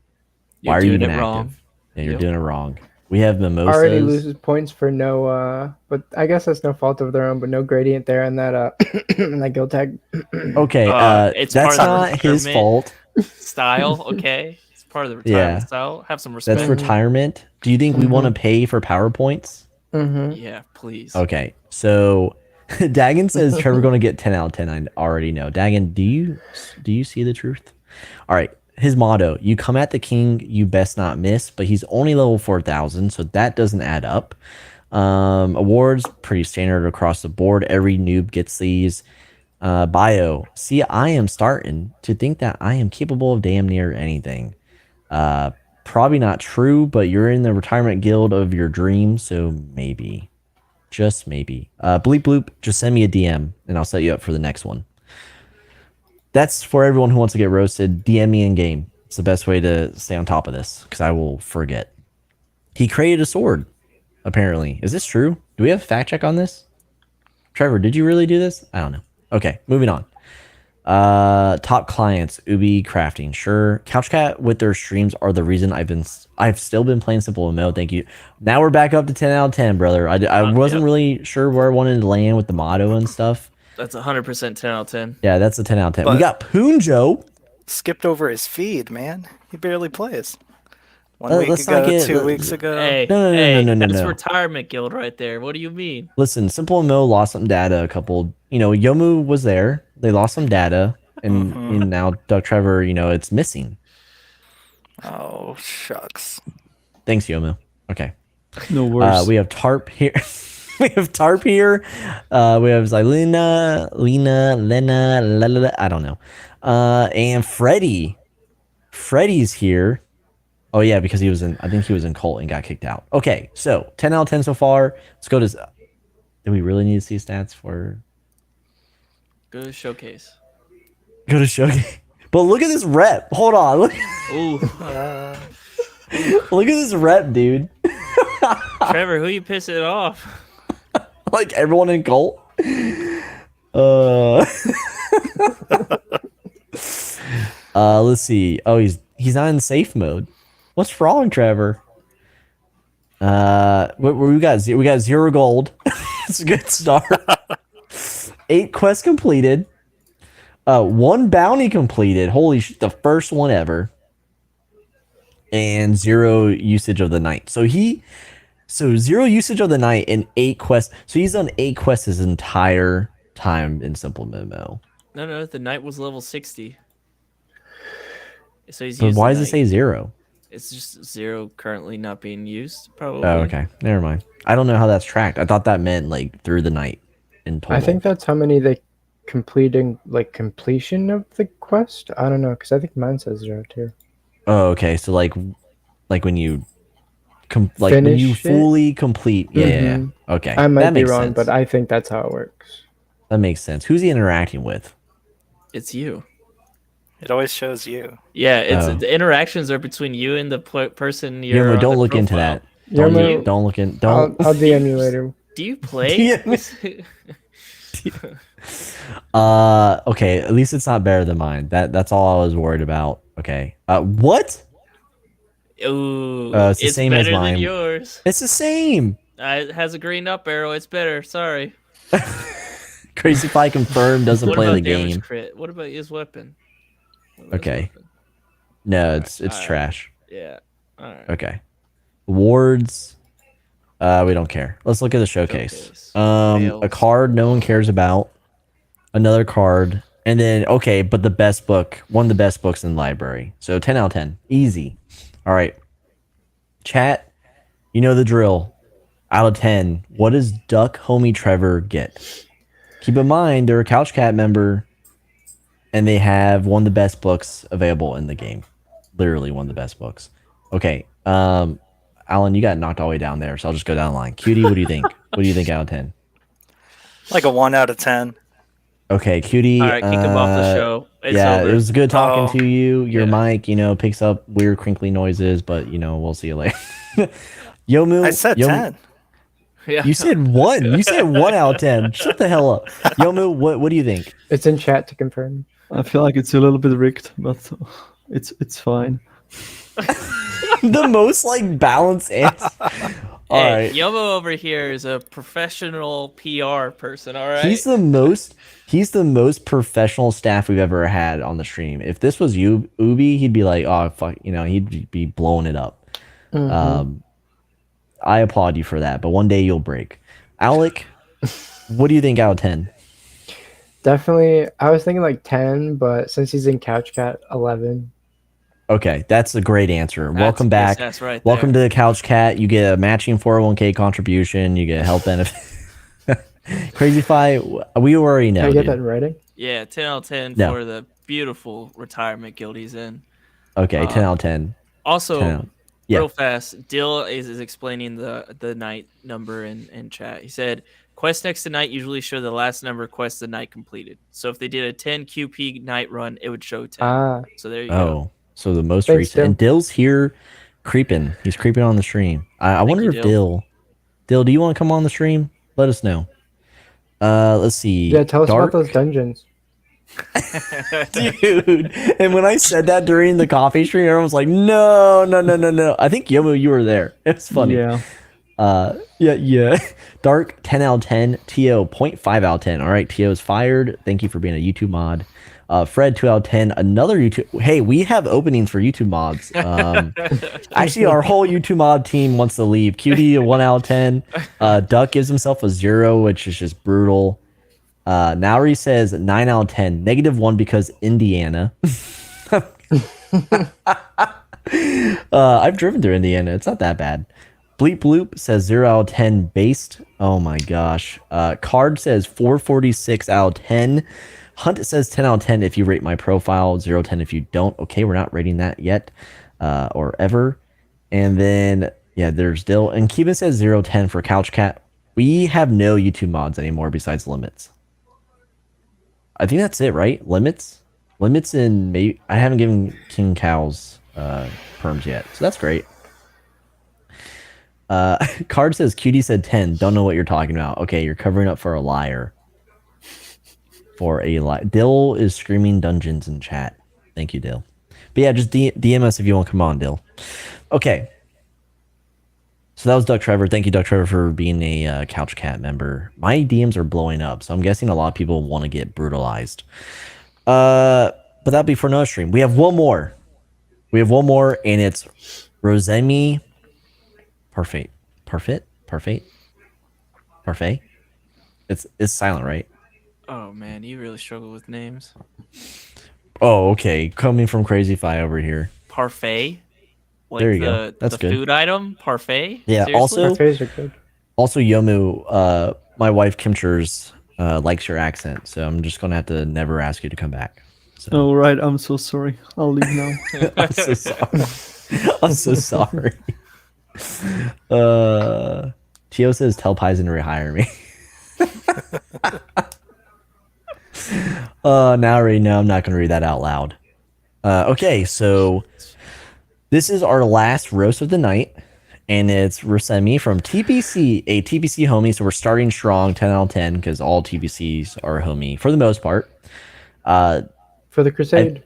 why are you even active? Yeah, you're doing it wrong. We have mimosas. Already loses points for no, but I guess that's no fault of their own, but no gradient there in that, in that guild tag. Okay, It's that's part of the not his retirement fault. style, okay? It's part of the retirement Yeah. style. Have some respect. That's retirement. Do you think we want to pay for PowerPoints? Mm-hmm. Yeah, please. Okay, so Dagon says Trevor going to get 10 out of 10. I already know. Dagon, do you see the truth? All right, his motto: "You come at the king, you best not miss." But he's only level 4,000, so that doesn't add up. Awards pretty standard across the board. Every noob gets these. Bio: see, I am starting to think that I am capable of damn near anything. Probably not true, but you're in the retirement guild of your dreams, so maybe. Just maybe. Bleep Bloop, just send me a DM and I'll set you up for the next one. That's for everyone who wants to get roasted. DM me in game. It's the best way to stay on top of this because I will forget. He created a sword, apparently. Is this true? Do we have a fact check on this? Trevor, did you really do this? I don't know. Okay, moving on. Top clients, Ubi Crafting, sure. Couchcat with their streams are the reason I've still been playing SimpleMMO. Thank you. Now we're back up to 10 out of 10, brother. I wasn't really sure where I wanted to land with the motto and stuff. That's 100% 10 out of 10. Yeah, that's a 10 out of 10. But- We got Poonjo. Skipped over his feed, man. He barely plays. One Let's week not ago, get- 2 weeks ago. Hey, No, that's no. retirement guild right there. What do you mean? Listen, SimpleMMO lost some data. A couple, Yomu was there. They lost some data, and now Duck Trevor, it's missing. Oh, shucks. Thanks, Yomu. Okay. No worries. We have Tarp here. We have Tarp here. We have Zylina, Lena, Lena, Lala, I don't know. And Freddy. Freddy's here. Oh yeah, because I think he was in Cult and got kicked out. Okay, so 10 out of 10 so far. Let's go to. Do we really need to see stats for? Go to showcase. Go to showcase. But look at this rep. Hold on. Look, Ooh, look at this rep, dude. Trevor, who you pissing off? Like everyone in Cult. Let's see. Oh, he's not in safe mode. What's wrong, Trevor? we got? We got 0 gold. It's a good start. 8 quests completed. 1 bounty completed. Holy shit, the first one ever. And 0 usage of the night. So 0 usage of the night and 8 quests. So he's done 8 quests his entire time in SimpleMMO. No, the knight was level 60. So he's But used why the does it knight. say 0? It's just 0 currently not being used, probably. Oh, okay. Never mind. I don't know how that's tracked. I thought that meant like through the night in total. I think that's how many they completing, like completion of the quest. I don't know, because I think mine says 0 too. Oh, okay. So like when you when you Finish it? fully complete. Yeah, yeah, yeah. Mhm. Okay. I might that be makes wrong, sense. but I think that's how it works. That makes sense. Who's he interacting with? It's you. It always shows you. Yeah, it's Oh. the interactions are between you and the person you're YOmu, on don't the look into profile. that. Don't YOmu, look, don't look in. I'll Don't. DM you later. Do you play? Okay. At least it's not better than mine. That's all I was worried about. Okay. What? Ooh, It's the it's same as better than mine. yours. It's the same. It has a green up arrow. It's better. Sorry. Crazy Pie confirmed doesn't What play about the damage game. crit? What about his weapon? What about his Okay. weapon? No, it's Alright. trash. Yeah. All right. Okay. Awards. We don't care. Let's look at the showcase. Showcase. A Fails. card no one cares about. Another card. And then, okay, but the best book. One of the best books in the library. So 10 out of 10. Easy. All right. Chat, you know the drill. Out of 10, what does Duck Homie Trevor get? Keep in mind, they're a Couch Cat member, and they have one of the best books available in the game. Literally one of the best books. Okay. Alan, you got knocked all the way down there, so I'll just go down the line. Cutie, what do you think? What do you think out of 10? Like a 1 out of 10. Okay, Cutie. All right, kick him off the show. It's yeah, over. it was good talking Oh. to you. Your Yeah. mic, picks up weird crinkly noises, but we'll see you later. YOmu, I said YOmu 10. Yeah. You said 1. You said 1 out of 10. Shut the hell up. YOmu, what do you think? It's in chat to confirm. I feel like it's a little bit rigged, but it's fine. The most balanced answer. All Hey, right. YOmu over here is a professional PR person. All right. He's the most professional staff we've ever had on the stream. If this was you, Ubi, he'd be like, oh fuck, he'd be blowing it up. Mhm. I applaud you for that, but one day you'll break. Owlic, what do you think out of 10? Definitely, I was thinking like 10, but since he's in Couch Cat, 11. Okay, that's a great answer. Welcome back. That's right. Welcome to the Couch Cat. You get a matching 401k contribution. You get health benefit. Crazy Fi, we already know. Can I get dude. that in writing? Yeah, 10 out of 10 No. for the beautiful retirement guild he's in. Okay, 10 out of 10. Also, 10 out. Yeah. real fast, Dill is explaining the night number in chat. He said, quests next to night usually show the last number of quests the night completed. So if they did a 10 QP night run, it would show 10. Ah, So there you go. Oh, so the most Thanks, recent. And Dill's here creeping. He's creeping on the stream. I wonder you, if Dill, do you want to come on the stream? Let us know. Let's see. yeah. Tell us Dark, about those dungeons. dude. And when I said that during the coffee stream, everyone was like, no. I think YOmu, you were there. It's funny. Yeah. Yeah. Dark 10 out of 10. TO 0.5 out of 10. All right, TO is fired. Thank you for being a YouTube mod. Fred 2 out of 10. Another YouTube. Hey, we have openings for YouTube mods. Actually, our whole YouTube mod team wants to leave. QD a 1 out of 10. Duck gives himself a 0, which is just brutal. Nauri says 9 out of 10. -1 because Indiana. I've driven through Indiana. It's not that bad. Bleep Bloop says 0 out of 10 based. Oh my gosh. Card says 446 out of 10. Hunt says 10 out of 10 if you rate my profile. 0 out of 10 if you don't. Okay, we're not rating that yet or ever. And then, yeah, there's Dill. And Keeban says 0 out of 10 for Couch Cat. We have no YouTube mods anymore besides Limits. I think that's it, right? Limits, and maybe I haven't given King Cow's perms yet, so that's great. Card says Cutie said 10. Don't know what you're talking about. Okay, you're covering up for a liar. Dill is screaming dungeons in chat. Thank you, Dill. But yeah, just DM us if you want to come on, Dill. Okay. So that was Duck Trevor. Thank you, Duck Trevor, for being a Couch Cat member. My DMs are blowing up, so I'm guessing a lot of people want to get brutalized. But that'll be for another stream. We have one more. And it's Rosemi Parfait. Parfait. It's silent, right? Oh man, you really struggle with names. Oh, okay. Coming from Crazy Fi over here. Parfait. Like There you go. That's the good. food item, parfait. Yeah. Seriously? Parfaits are good. Also, Y0mu, my wife Kimchers likes your accent, so I'm just gonna have to never ask you to come back. So. All right, I'm so sorry. I'll leave now. I'm so sorry. I'm so sorry. Tio says tell Paizen to rehire me. Now I already know I'm not gonna read that out loud. Okay, so this is our last roast of the night, and it's Rosemi from TPC, a TPC homie. So we're starting strong, 10 out of 10, because all TPCs are homie for the most part. For the Crusade.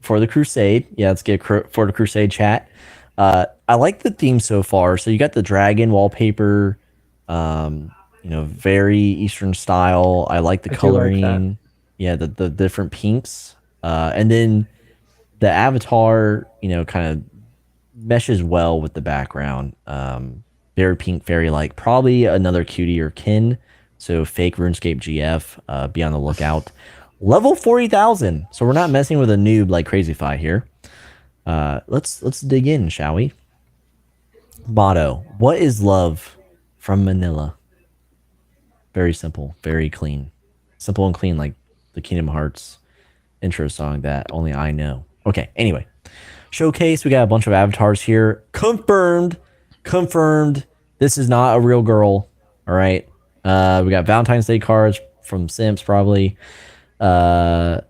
For the Crusade, yeah, let's get for the Crusade chat. I like the theme so far. So you got the dragon wallpaper, very Eastern style. I like the coloring. Like yeah, the different pinks, and then the avatar, kind of meshes well with the background. Very pink, very like probably another cutie or kin. So fake RuneScape GF. Be on the lookout. Level 40,000. So we're not messing with a noob like Crazy Fi here. Let's dig in, shall we? Motto: what is love from Manila? Very simple, very clean. Simple and clean, like the Kingdom Hearts intro song that only I know. Okay, anyway. Showcase, we got a bunch of avatars here. Confirmed. This is not a real girl. All right. We got Valentine's Day cards from Simps, probably. Yeah.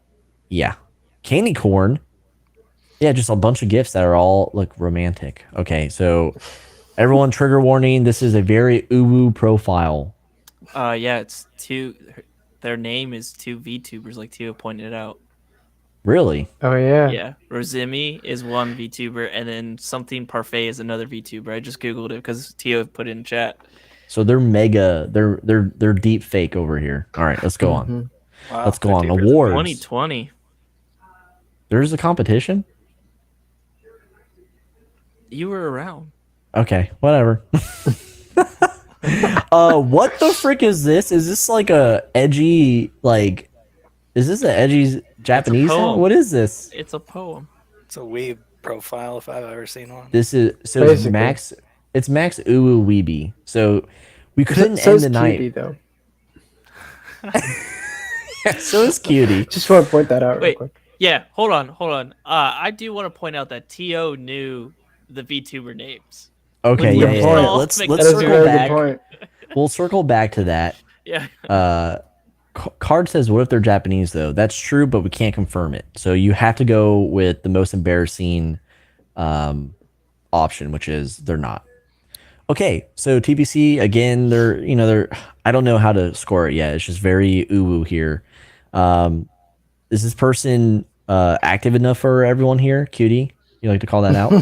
Candy corn. Yeah, just a bunch of gifts that are all like romantic. Okay, so everyone, trigger warning. This is a very uwu profile. Yeah, it's two. Their name is two VTubers, like Tio pointed out. Really? Oh yeah. Yeah, Rosemi is one VTuber, and then something Parfait is another VTuber. I just googled it because Tio put it in chat. So they're mega. They're deep fake over here. All right, let's go on. Wow, Let's go on. 50%. Awards. 2020. There's a competition. You were around. Okay, whatever. What the frick is this? Is this like a edgy like? Is this an edgy Japanese song? poem. What is this? It's a poem. It's a weeb profile if I've ever seen one. This is so it's Basically. Max. It's Max Uwu Weeby. So we couldn't So end is the Cutie, night. though. So is Cutie. Just want to point that out real Wait. quick. Yeah, hold on. I do want to point out that Tio knew the VTuber names. Okay, Good yeah. point. Let's That That is a circle very back. good point. We'll circle back to that. Yeah. Card says, "What if they're Japanese though?" That's true, but we can't confirm it. So you have to go with the most embarrassing option, which is they're not. Okay, so TBC again. They're. I don't know how to score it yet. It's just very uwu here. Is this person active enough for everyone here? Cutie, you like to call that out?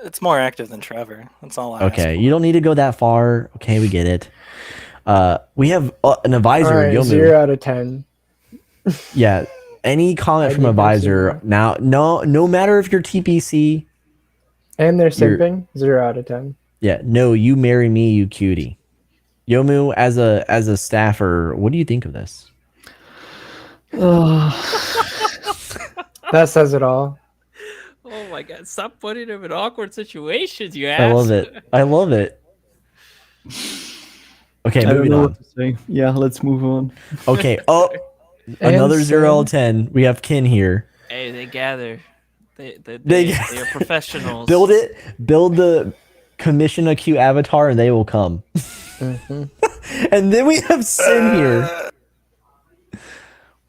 It's more active than Trevor. That's all I Okay, you don't need to go that far. Okay, we get it. We have an advisor, All right, YOmu. 0 out of 10. Yeah, any comment I from need advisor to now? No matter if you're TPC. And they're You're- simping. 0 out of 10. Yeah, no, you marry me, you cutie. YOmu, as a staffer, what do you think of this? That says it all. Oh my god! Stop putting him in awkward situations. You ass. I love it. Okay, I don't moving know on. what to say. Yeah, let's move on. Okay, another And 0 out of Sim. 10. We have Kin here. Hey, they gather. They They- are professionals. Build the commission a cute avatar, and they will come. Mhm. And then we have Sin here.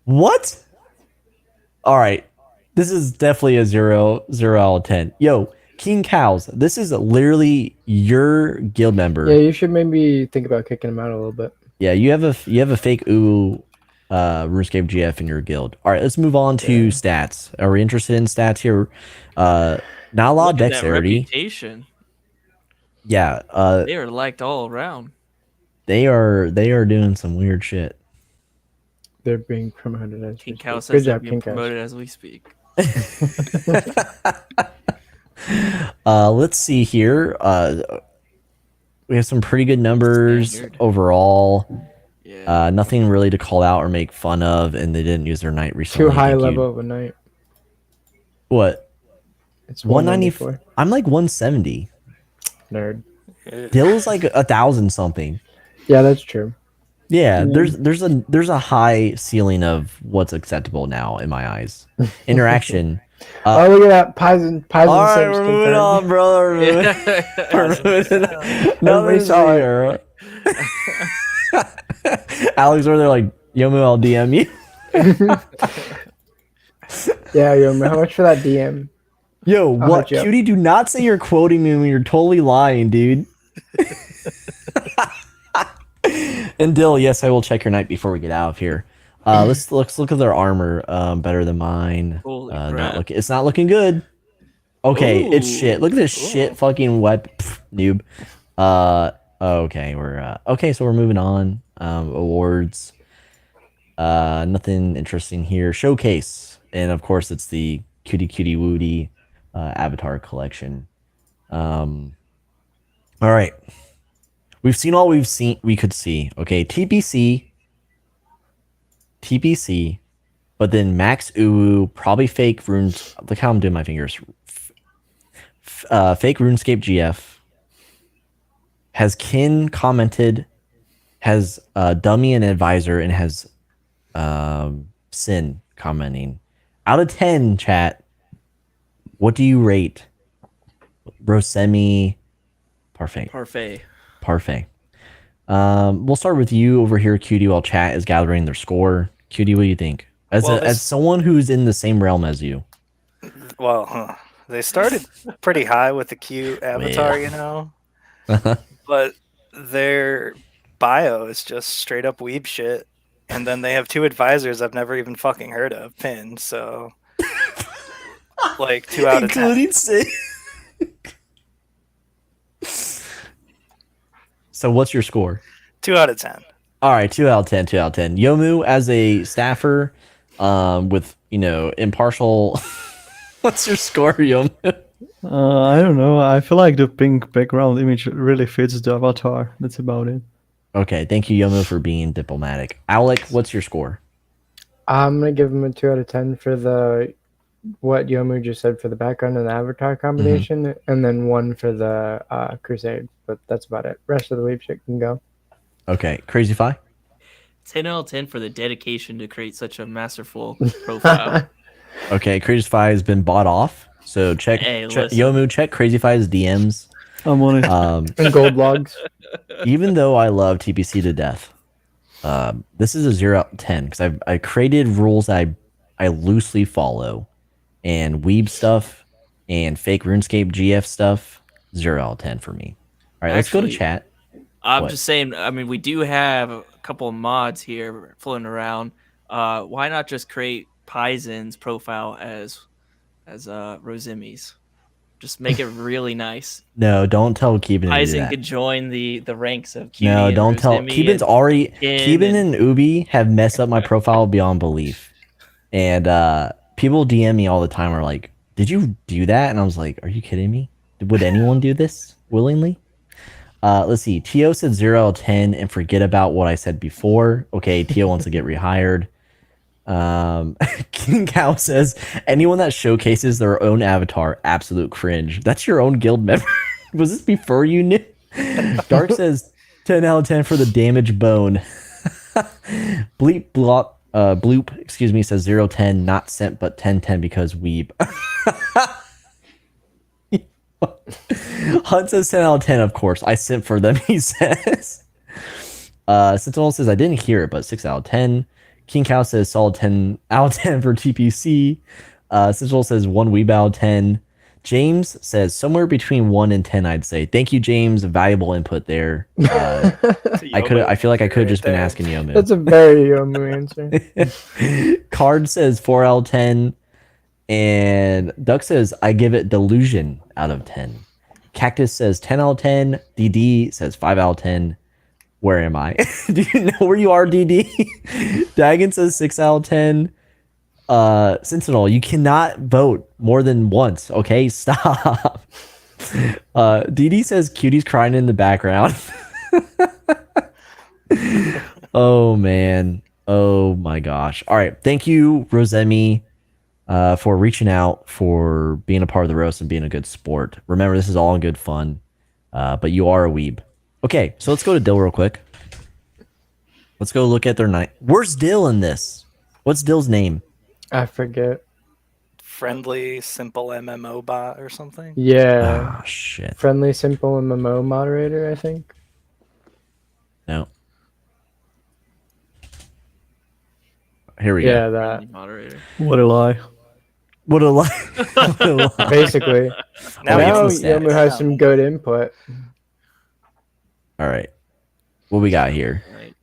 What? All right. This is definitely a 0 out of 10. Yo, King Cows, this is literally your guild member. Yeah, you should maybe think about kicking him out a little bit. Yeah, you have a fake RuneScape GF in your guild. All right, let's move on to stats. Are we interested in stats here? Not a lot of Look at that dexterity. reputation. Yeah, They are liked all around. they are doing some weird shit. They're being promoted as King we Cow speak. says Good they're job, being King Cow. promoted as we speak. Let's see here. We have some pretty good numbers Standard. overall. Yeah. Nothing really to call out or make fun of, and they didn't use their knight recently. Too high Thank you. level of a night. What? It's 194. 194. I'm like 170. Nerd. Dill's like 1,000 something. Yeah, that's true. Yeah, there's a high ceiling of what's acceptable now in my eyes. Interaction. Oh, look at that. Pison All right, Sims we're moving confirmed. on, brother. Everybody saw it. Here. Alex, where they're like, YOmu, I'll DM you. Yeah, YOmu, how much for that DM? Yo, what? hit you up. Cutie, do not say you're quoting me when you're totally lying, dude. And Dill, yes, I will check your night before we get out of here. Let's look at their armor. Better than mine. Holy Not crap. it's not looking good. Okay, it's Ooh. shit. Look at this shit fucking web noob. Okay, we're okay, so we're moving on. Awards. Nothing interesting here. Showcase. And of course it's the Cutie Woody avatar collection. All right. We've seen all we could see. Okay, TPC, but then Max Uwu, probably fake runes. Look how I'm doing my fingers. Fake RuneScape GF. Has Kin commented, has Dummy and Advisor, and has Sin commenting. Out of 10, chat, what do you rate Rosemi Parfait. Parfait? We'll start with you over here, Cutie, while chat is gathering their score. Cutie, what do you think? As someone who's in the same realm as you. Well, they started pretty high with the cute avatar, you know, but their bio is just straight up weeb shit. And then they have 2 advisors I've never even fucking heard of pinned, so like 2 out of 10. Including Sin. So what's your score? 2 out of 10. All right, 2 out of 10, 2 out of 10. YOmu as a staffer, with, impartial. What's your score, YOmu? I don't know. I feel like the pink background image really fits the avatar. That's about it. Okay, thank you, YOmu, for being diplomatic. Owlic, what's your score? I'm gonna give him a 2 out of 10 for what YOmu just said for the background and the avatar combination, and then 1 for the crusade. But that's about it. Rest of the weeb shit can go. Okay, Crazy Fi? 10 out of 10 for the dedication to create such a masterful profile. Okay, Crazy Fi has been bought off. So check listen. YOmu, check Crazy Fi's DMs. I'm on it. And gold logs. Even though I love TPC to death, this is a 0 out of 10 because I created rules I loosely follow, and weeb stuff and fake RuneScape GF stuff, 0 out of 10 for me. All right, let's go to chat. I'm just saying, I mean, we do have a couple of mods here floating around. Why not just create Pison's profile as Rosemi's? Just make it really nice. No, don't tell Keeban to do Pison that. could join the ranks of Cutie. No, and don't tell. Rosemi Keeban's and already. Kin Keeban and Ubi have messed up my profile beyond belief, and people DM me all the time are like, "Did you do that?" And I was like, "Are you kidding me? Would anyone do this willingly?" Let's see. Tio said 0 out of 10 and forget about what I said before. Okay, Tio wants to get rehired. King Cow says anyone that showcases their own avatar, absolute cringe. That's your own guild member. Was this before you knew? Dark says 10 out of 10 for the damaged bone. Bloop, excuse me, says 0-10, not sent, but 10-10 because weeb. Hunt says 10 out of 10, of course. I sent for them, he says. Sentinel says I didn't hear it, but 6 out of 10. King Cow says solid 10 out of 10 for TPC. Sentinel says 1 weeb out of 10. James says somewhere between 1 and 10, I'd say. Thank you, James. Valuable input there. I feel like I could have just been asking YOmu. That's a very YOmu answer. Card says 4 out of 10. And Duck says I give it delusion out of 10. Cactus says 10 out of 10. DD says 5 out of 10. Where am I? Do you know where you are, DD? Dagon says 6 out of 10. Sentinel, you cannot vote more than once. Okay, stop. DD says Cutie's crying in the background. Oh man. Oh my gosh. All right. Thank you, Rosemi, for reaching out, for being a part of the roast and being a good sport. Remember, this is all in good fun. But you are a weeb. Okay, so let's go to Dill real quick. Let's go look at their night. Where's Dill in this? What's Dill's name? I forget. Friendly, simple MMO bot or something. Yeah. Oh shit. Friendly, simple MMO moderator, I think. No. Here we Yeah, go. that. Moderator. What a lie. What a lie. What a lie. Basically. Now we Now get some stats. Y0mu has some good input. All right. What we got here? Right.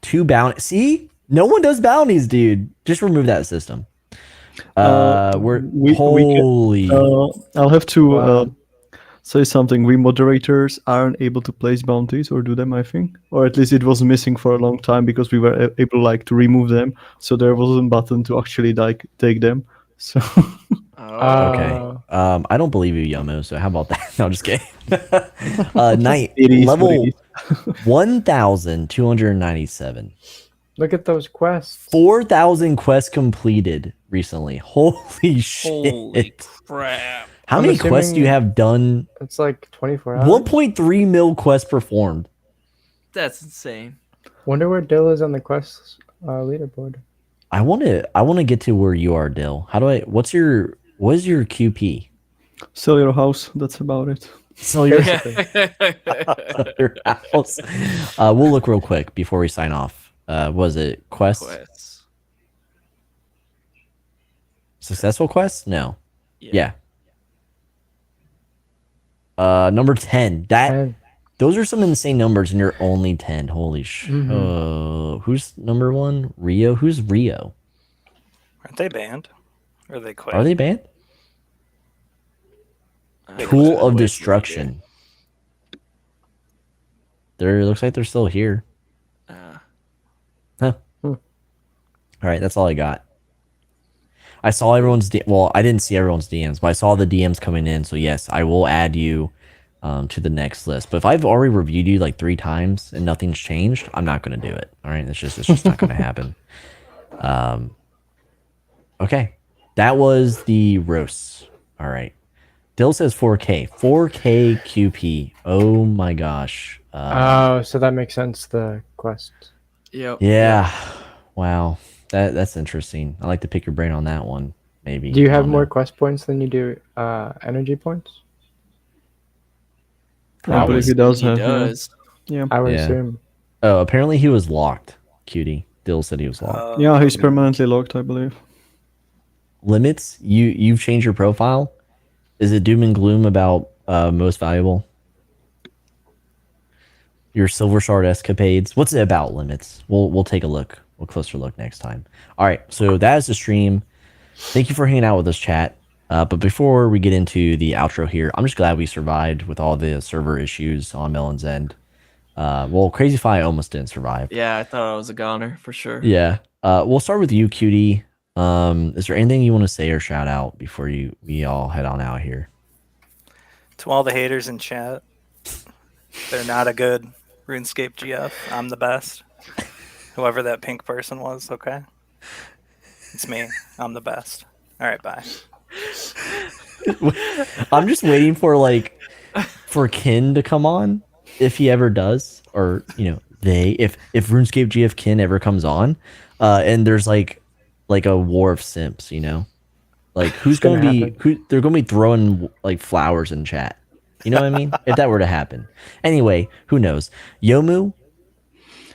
2 bounties. See? No one does bounties, dude. Just remove that system. We can- Holy. I'll have to Wow. say something. We moderators aren't able to place bounties or do them, I think, or at least it was missing for a long time because we were able like to remove them, so there wasn't a button to actually like take them. So Okay. I don't believe you, YOMO, so how about that? No, I'm just kidding. Knight, It is what level it is. 1,297. Look at those quests. 4,000 quests completed recently. Holy shit. Holy crap. How I'm many quests do you assuming- have done? It's like 24 hours. 1.3 mil quests performed. That's insane. Wonder where Dill is on the quests leaderboard. I want to get to where you are, Dill. How do I? What is your QP? Sell your house. That's about it. Sell your, Basically. your house. We'll look real quick before we sign off. Was it quest? Quests. Successful quest? No. Yeah. Yeah. Number 10. And Mm-hmm. Those are some insane numbers, and you're only 10. Holy sh! Mhm. Who's number 1? Rio. Who's Rio? Aren't they banned? Or they quit? Are they banned? They Tool quit. of Destruction. There looks like they're still here. Huh. All right, that's all I got. I saw everyone's well, I didn't see everyone's DMs, but I saw the DMs coming in. So yes, I will add you to the next list. But if I've already reviewed you like 3 times and nothing's changed, I'm not going to do it. All right, it's just not going to happen. Okay, that was the roasts. All right, Dill says 4K, 4K QP. Oh my gosh. oh, so that makes sense. The quest. Yep. Yeah. Wow. That's interesting. I like to pick your brain on that one. Maybe. Do you I have don't more know. quest points than you do energy points? I believe he does He have. does. Yeah. I would Yeah. assume. Oh, apparently he was locked. Cutie. Dill said he was locked. Yeah, he's permanently locked, I believe. Limits? You've changed your profile? Is it doom and gloom about most valuable? Your silver shard escapades? What's it about, limits? We'll take a look. We'll closer look next time. All right, so that is the stream. Thank you for hanging out with us, chat. But before we get into the outro here, I'm just glad we survived with all the server issues on Melon's end. Well, Crazy Fi almost didn't survive. Yeah, I thought I was a goner for sure. Yeah. We'll start with you, Cutie. Is there anything you want to say or shout out before we all head on out here? To all the haters in chat, they're not a good RuneScape GF. I'm the best. Whoever that pink person was, okay? It's me. I'm the best. All right, bye. I'm just waiting for Kin to come on if he ever does, or if RuneScape GF Kin ever comes on, and there's like a war of simps, like who's gonna gonna be happen. they're gonna be throwing like flowers in chat. You know what I mean? If that were to happen. Anyway, who knows? YOmu,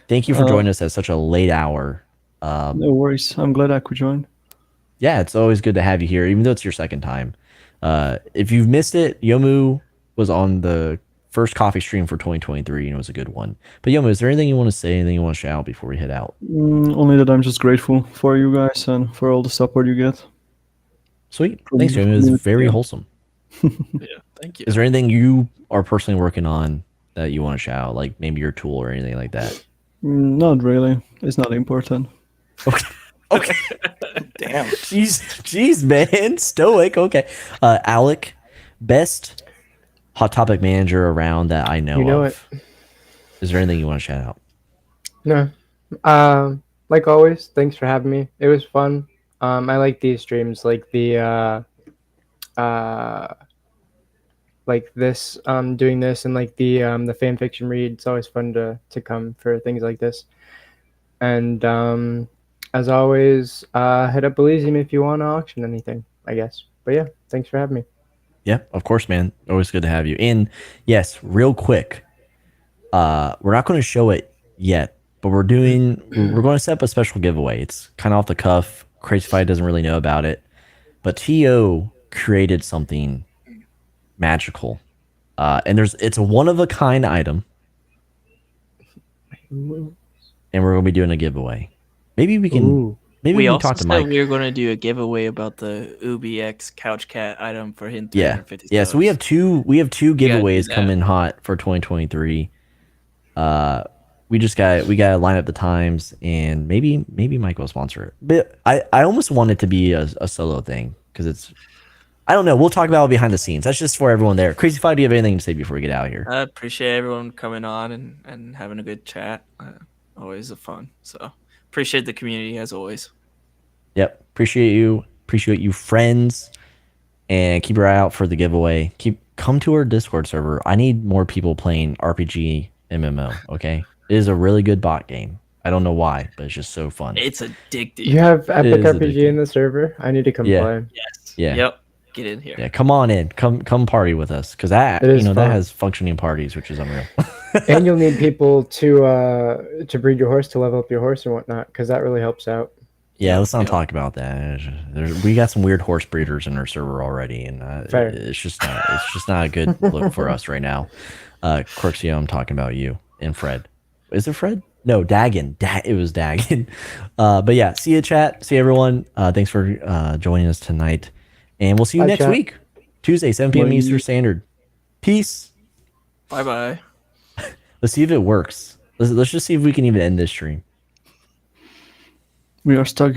thank you for joining us at such a late hour. No worries. I'm glad I could join. Yeah, it's always good to have you here, even though it's your second time. If you've missed it, YOmu was on the first coffee stream for 2023, and it was a good one. But YOmu, is there anything you want to say, anything you want to shout out before we head out? Only that I'm just grateful for you guys and for all the support you get. Sweet. From Thanks, the YOmu. It was community, very yeah. wholesome. Yeah, thank you. Is there anything you are personally working on that you want to shout out, like maybe your tool or anything like that? Not really. It's not important. Okay. Okay. Damn. Jeez, man. Stoic. Okay. Owlic, best hot topic manager around that I know You know of. Is there anything you want to shout out? No. Like always, thanks for having me. It was fun. I like these streams, like like this, doing this, and like the fan fiction read. It's always fun to come for things like this. And as always, hit up Elysium if you want to auction anything, I guess. But yeah, thanks for having me. Yeah, of course, man. Always good to have you. And yes, real quick, we're not going to show it yet, but we're going to set up a special giveaway. It's kind of off the cuff. Crazy Fight doesn't really know about it, but TO created something magical, and it's a one of a kind item, and we're going to be doing a giveaway. Maybe we can. Ooh. Maybe We we can also talk to said Mike. we were going to do a giveaway about the UbiX Couch Cat item for him. Yeah, yeah. So we have two giveaways coming hot for 2023. We gotta line up the times, and maybe Mike will sponsor it. But I almost want it to be a solo thing, because it's, I don't know. We'll talk about it behind the scenes. That's just for everyone there. Crazy Five, do you have anything to say before we get out of here? I appreciate everyone coming on and having a good chat. Always a fun. So appreciate the community as always. Yep. Appreciate you, friends, and keep your eye out for the giveaway. Come to our Discord server. I need more people playing RPG MMO. Okay, it is a really good bot game. I don't know why, but it's just so fun. It's addictive. You have Epic is RPG addictive. in the server? I need to come Yeah. play. Yes. Yeah. Yep. Get in here. Yeah, come on in. Come party with us, because that It is that fun. has functioning parties, which is unreal. And you'll need people to breed your horse, to level up your horse and whatnot, because that really helps out. Yeah, let's not Yep. talk about that. We got some weird horse breeders in our server already, and Fair. it's just not a good look for us right now. Quirksio, I'm talking about you and Fred. Is it Fred? No, Dagon. It was Dagon. But yeah, see you, chat. See everyone. Thanks for joining us tonight, and we'll see you Bye, next chat. week, Tuesday, 7 p.m. Bye. Eastern Standard. Peace. Bye bye. Let's see if it works. Let's just see if we can even end this stream. We are stuck